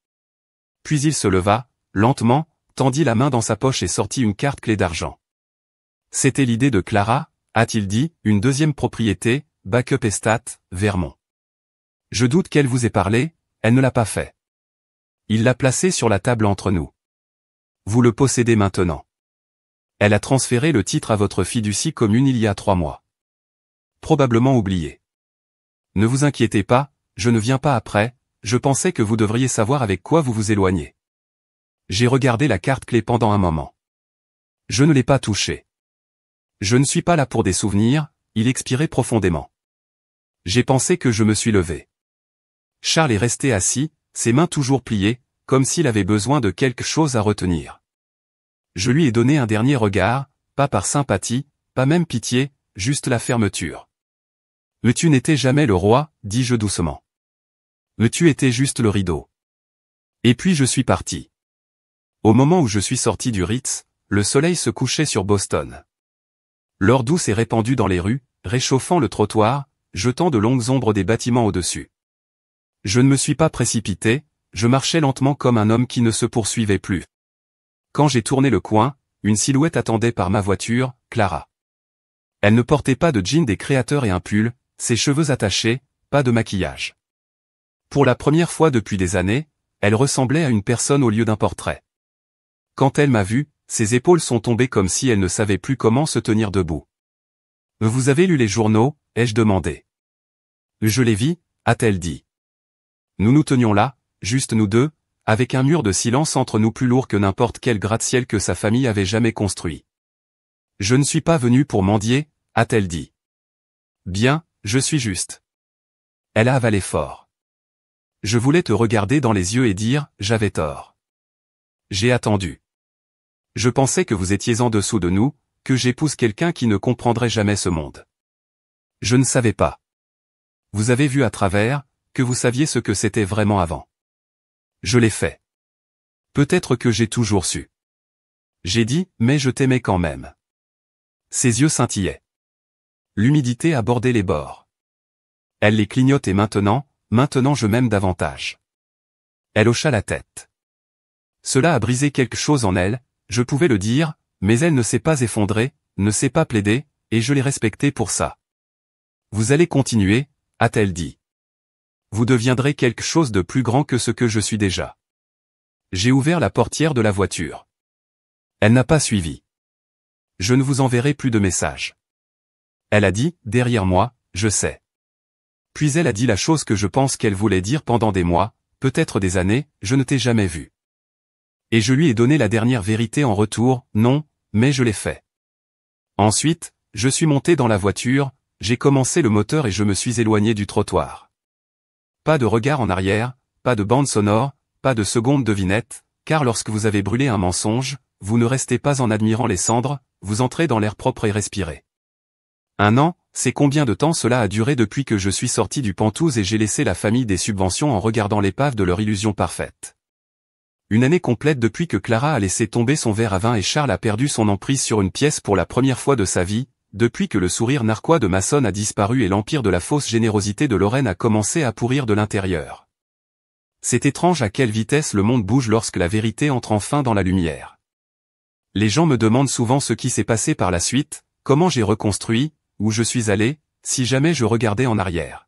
Puis il se leva, lentement, tendit la main dans sa poche et sortit une carte clé d'argent. C'était l'idée de Clara, a-t-il dit, une deuxième propriété, Backup Estate, Vermont. Je doute qu'elle vous ait parlé, elle ne l'a pas fait. Il l'a placé sur la table entre nous. Vous le possédez maintenant. Elle a transféré le titre à votre fiducie commune il y a 3 mois. Probablement oublié. Ne vous inquiétez pas, je ne viens pas après, je pensais que vous devriez savoir avec quoi vous vous éloignez. J'ai regardé la carte clé pendant un moment. Je ne l'ai pas touchée. Je ne suis pas là pour des souvenirs, il expirait profondément. J'ai pensé que je me suis levé. Charles est resté assis, ses mains toujours pliées, comme s'il avait besoin de quelque chose à retenir. Je lui ai donné un dernier regard, pas par sympathie, pas même pitié, juste la fermeture. Mais tu n'étais jamais le roi, dis-je doucement. Mais tu étais juste le rideau. Et puis je suis parti. Au moment où je suis sorti du Ritz, le soleil se couchait sur Boston. L'heure douce est répandue dans les rues, réchauffant le trottoir, jetant de longues ombres des bâtiments au-dessus. Je ne me suis pas précipité, je marchais lentement comme un homme qui ne se poursuivait plus. Quand j'ai tourné le coin, une silhouette attendait par ma voiture, Clara. Elle ne portait pas de jean des créateurs et un pull, ses cheveux attachés, pas de maquillage. Pour la première fois depuis des années, elle ressemblait à une personne au lieu d'un portrait. Quand elle m'a vu, ses épaules sont tombées comme si elle ne savait plus comment se tenir debout. « Vous avez lu les journaux ?» ai-je demandé. « Je les vis », a-t-elle dit. Nous nous tenions là, juste nous deux, avec un mur de silence entre nous plus lourd que n'importe quel gratte-ciel que sa famille avait jamais construit. « Je ne suis pas venue pour mendier », a-t-elle dit. « Bien, je suis juste. » Elle a avalé fort. Je voulais te regarder dans les yeux et dire « j'avais tort ». J'ai attendu. Je pensais que vous étiez en dessous de nous, que j'épouse quelqu'un qui ne comprendrait jamais ce monde. Je ne savais pas. Vous avez vu à travers, que vous saviez ce que c'était vraiment avant. Je l'ai fait. Peut-être que j'ai toujours su. J'ai dit, mais je t'aimais quand même. Ses yeux scintillaient. L'humidité abordait les bords. Elle les clignotait maintenant je m'aime davantage. Elle hocha la tête. Cela a brisé quelque chose en elle, je pouvais le dire, mais elle ne s'est pas effondrée, ne s'est pas plaidée, et je l'ai respectée pour ça. Vous allez continuer, a-t-elle dit. Vous deviendrez quelque chose de plus grand que ce que je suis déjà. J'ai ouvert la portière de la voiture. Elle n'a pas suivi. Je ne vous enverrai plus de messages. Elle a dit, derrière moi, je sais. Puis elle a dit la chose que je pense qu'elle voulait dire pendant des mois, peut-être des années, je ne t'ai jamais vu. Et je lui ai donné la dernière vérité en retour, non, mais je l'ai fait. Ensuite, je suis monté dans la voiture, j'ai commencé le moteur et je me suis éloigné du trottoir. Pas de regard en arrière, pas de bande sonore, pas de seconde devinette, car lorsque vous avez brûlé un mensonge, vous ne restez pas en admirant les cendres, vous entrez dans l'air propre et respirez. 1 an, c'est combien de temps cela a duré depuis que je suis sorti du Penthouse et j'ai laissé la famille des subventions en regardant l'épave de leur illusion parfaite. 1 année complète depuis que Clara a laissé tomber son verre à vin et Charles a perdu son emprise sur une pièce pour la première fois de sa vie, depuis que le sourire narquois de Mason a disparu et l'empire de la fausse générosité de Lorraine a commencé à pourrir de l'intérieur. C'est étrange à quelle vitesse le monde bouge lorsque la vérité entre enfin dans la lumière. Les gens me demandent souvent ce qui s'est passé par la suite, comment j'ai reconstruit, où je suis allé, si jamais je regardais en arrière.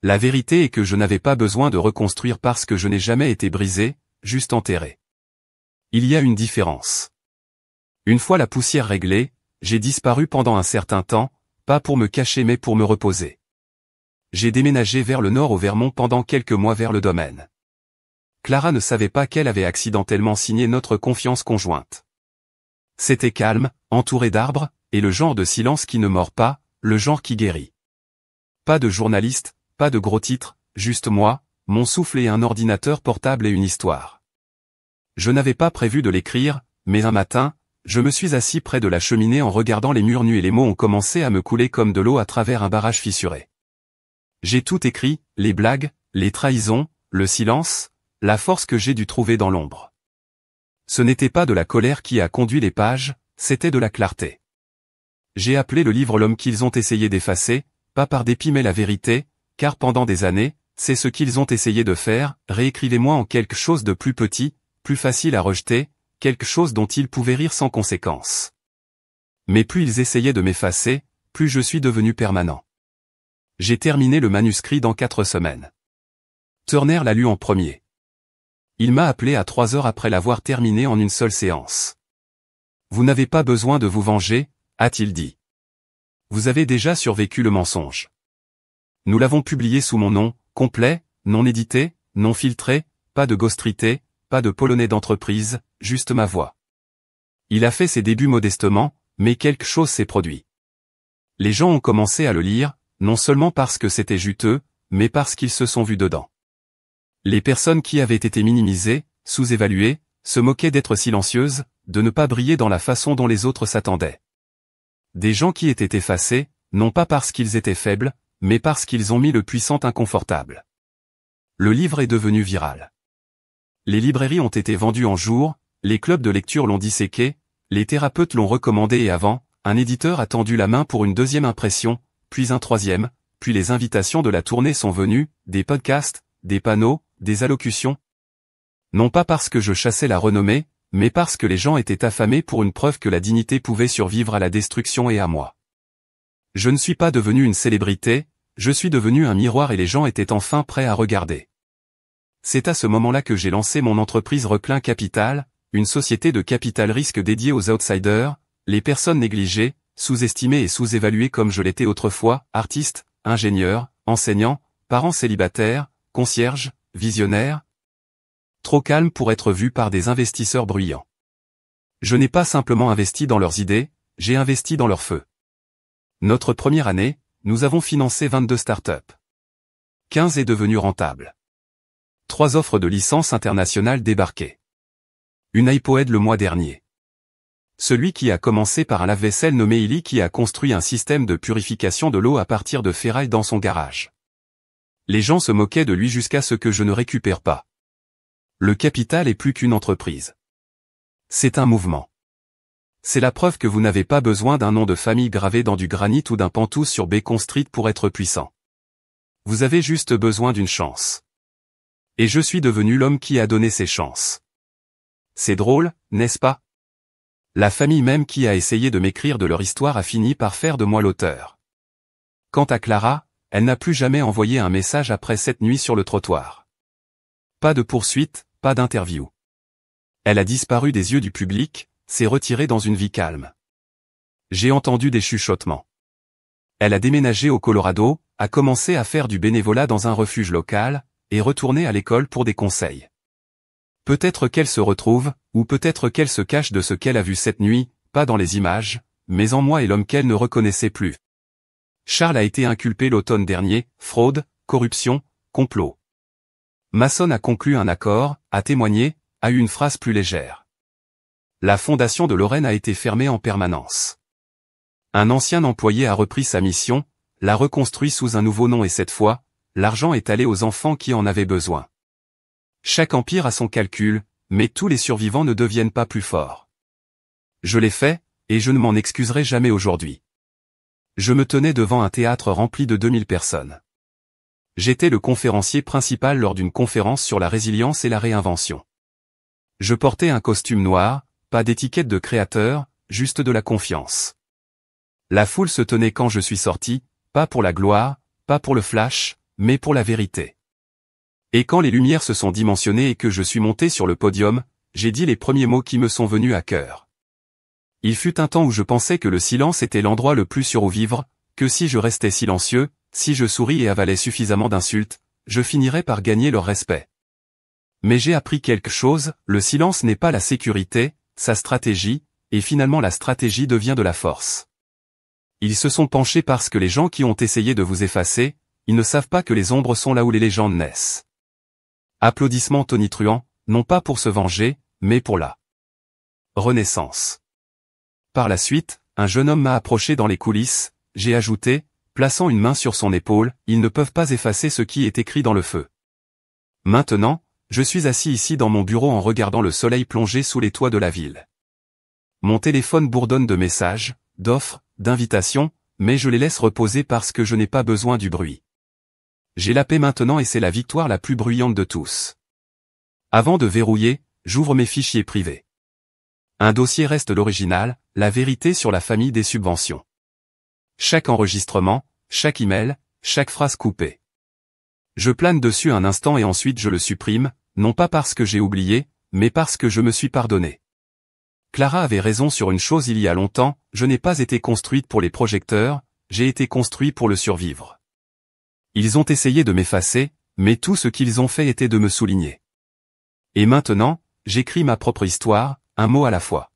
La vérité est que je n'avais pas besoin de reconstruire parce que je n'ai jamais été brisé, juste enterré. Il y a une différence. Une fois la poussière réglée, j'ai disparu pendant un certain temps, pas pour me cacher mais pour me reposer. J'ai déménagé vers le nord au Vermont pendant quelques mois vers le domaine. Clara ne savait pas qu'elle avait accidentellement signé notre confiance conjointe. C'était calme, entouré d'arbres, et le genre de silence qui ne mord pas, le genre qui guérit. Pas de journaliste, pas de gros titres, juste moi, mon souffle et un ordinateur portable et une histoire. Je n'avais pas prévu de l'écrire, mais un matin, je me suis assis près de la cheminée en regardant les murs nus et les mots ont commencé à me couler comme de l'eau à travers un barrage fissuré. J'ai tout écrit, les blagues, les trahisons, le silence, la force que j'ai dû trouver dans l'ombre. Ce n'était pas de la colère qui a conduit les pages, c'était de la clarté. J'ai appelé le livre l'homme qu'ils ont essayé d'effacer, pas par dépit mais la vérité, car pendant des années, c'est ce qu'ils ont essayé de faire, réécrivez-moi en quelque chose de plus petit, plus facile à rejeter, quelque chose dont ils pouvaient rire sans conséquence. Mais plus ils essayaient de m'effacer, plus je suis devenu permanent. J'ai terminé le manuscrit dans 4 semaines. Turner l'a lu en premier. Il m'a appelé à 3 heures après l'avoir terminé en une seule séance. Vous n'avez pas besoin de vous venger, a-t-il dit. Vous avez déjà survécu le mensonge. Nous l'avons publié sous mon nom, complet, non édité, non filtré, pas de ghostwrité, pas de polonais d'entreprise, juste ma voix. Il a fait ses débuts modestement, mais quelque chose s'est produit. Les gens ont commencé à le lire, non seulement parce que c'était juteux, mais parce qu'ils se sont vus dedans. Les personnes qui avaient été minimisées, sous-évaluées, se moquaient d'être silencieuses, de ne pas briller dans la façon dont les autres s'attendaient. Des gens qui étaient effacés, non pas parce qu'ils étaient faibles, mais parce qu'ils ont mis le puissant inconfortable. Le livre est devenu viral. Les librairies ont été vendues en jours, les clubs de lecture l'ont disséqué, les thérapeutes l'ont recommandé et avant, un éditeur a tendu la main pour une deuxième impression, puis un troisième, puis les invitations de la tournée sont venues, des podcasts, des panneaux, des allocutions. Non pas parce que je chassais la renommée, mais parce que les gens étaient affamés pour une preuve que la dignité pouvait survivre à la destruction et à moi. Je ne suis pas devenu une célébrité, je suis devenu un miroir et les gens étaient enfin prêts à regarder. C'est à ce moment-là que j'ai lancé mon entreprise Reclin Capital, une société de capital risque dédiée aux outsiders, les personnes négligées, sous-estimées et sous-évaluées comme je l'étais autrefois, artistes, ingénieurs, enseignants, parents célibataires, concierges, visionnaires. Trop calmes pour être vus par des investisseurs bruyants. Je n'ai pas simplement investi dans leurs idées, j'ai investi dans leur feu. Notre première année, nous avons financé 22 startups. 15 est devenu rentable. 3 offres de licence internationale débarquées. Une iPod le mois dernier. Celui qui a commencé par un lave-vaisselle nommé Illy qui a construit un système de purification de l'eau à partir de ferraille dans son garage. Les gens se moquaient de lui jusqu'à ce que je ne récupère pas. Le capital est plus qu'une entreprise. C'est un mouvement. C'est la preuve que vous n'avez pas besoin d'un nom de famille gravé dans du granit ou d'un pantouf sur Bacon Street pour être puissant. Vous avez juste besoin d'une chance. Et je suis devenu l'homme qui a donné ces chances. C'est drôle, n'est-ce pas? La famille même qui a essayé de m'écrire de leur histoire a fini par faire de moi l'auteur. Quant à Clara, elle n'a plus jamais envoyé un message après cette nuit sur le trottoir. Pas de poursuite, pas d'interview. Elle a disparu des yeux du public, s'est retirée dans une vie calme. J'ai entendu des chuchotements. Elle a déménagé au Colorado, a commencé à faire du bénévolat dans un refuge local, et retourné à l'école pour des conseils. Peut-être qu'elle se retrouve, ou peut-être qu'elle se cache de ce qu'elle a vu cette nuit, pas dans les images, mais en moi et l'homme qu'elle ne reconnaissait plus. Charles a été inculpé l'automne dernier, fraude, corruption, complot. Masson a conclu un accord, a témoigné, a eu une phrase plus légère. La fondation de Lorraine a été fermée en permanence. Un ancien employé a repris sa mission, l'a reconstruit sous un nouveau nom et cette fois, l'argent est allé aux enfants qui en avaient besoin. Chaque empire a son calcul, mais tous les survivants ne deviennent pas plus forts. Je l'ai fait, et je ne m'en excuserai jamais aujourd'hui. Je me tenais devant un théâtre rempli de 2000 personnes. J'étais le conférencier principal lors d'une conférence sur la résilience et la réinvention. Je portais un costume noir, pas d'étiquette de créateur, juste de la confiance. La foule se tenait quand je suis sorti, pas pour la gloire, pas pour le flash, mais pour la vérité. Et quand les lumières se sont dimensionnées et que je suis monté sur le podium, j'ai dit les premiers mots qui me sont venus à cœur. Il fut un temps où je pensais que le silence était l'endroit le plus sûr où vivre, que si je restais silencieux, si je souris et avalais suffisamment d'insultes, je finirais par gagner leur respect. Mais j'ai appris quelque chose, le silence n'est pas la sécurité, sa stratégie, et finalement la stratégie devient de la force. Ils se sont penchés parce que les gens qui ont essayé de vous effacer, ils ne savent pas que les ombres sont là où les légendes naissent. Applaudissements tonitruants, non pas pour se venger, mais pour la renaissance. Par la suite, un jeune homme m'a approché dans les coulisses, j'ai ajouté, plaçant une main sur son épaule, ils ne peuvent pas effacer ce qui est écrit dans le feu. Maintenant, je suis assis ici dans mon bureau en regardant le soleil plonger sous les toits de la ville. Mon téléphone bourdonne de messages, d'offres, d'invitations, mais je les laisse reposer parce que je n'ai pas besoin du bruit. J'ai la paix maintenant et c'est la victoire la plus bruyante de tous. Avant de verrouiller, j'ouvre mes fichiers privés. Un dossier reste l'original, la vérité sur la famille des subventions. Chaque enregistrement, chaque email, chaque phrase coupée. Je plane dessus un instant et ensuite je le supprime, non pas parce que j'ai oublié, mais parce que je me suis pardonné. Clara avait raison sur une chose il y a longtemps, je n'ai pas été construite pour les projecteurs, j'ai été construit pour le survivre. Ils ont essayé de m'effacer, Mais tout ce qu'ils ont fait était de me souligner. Et maintenant, j'écris ma propre histoire, un mot à la fois.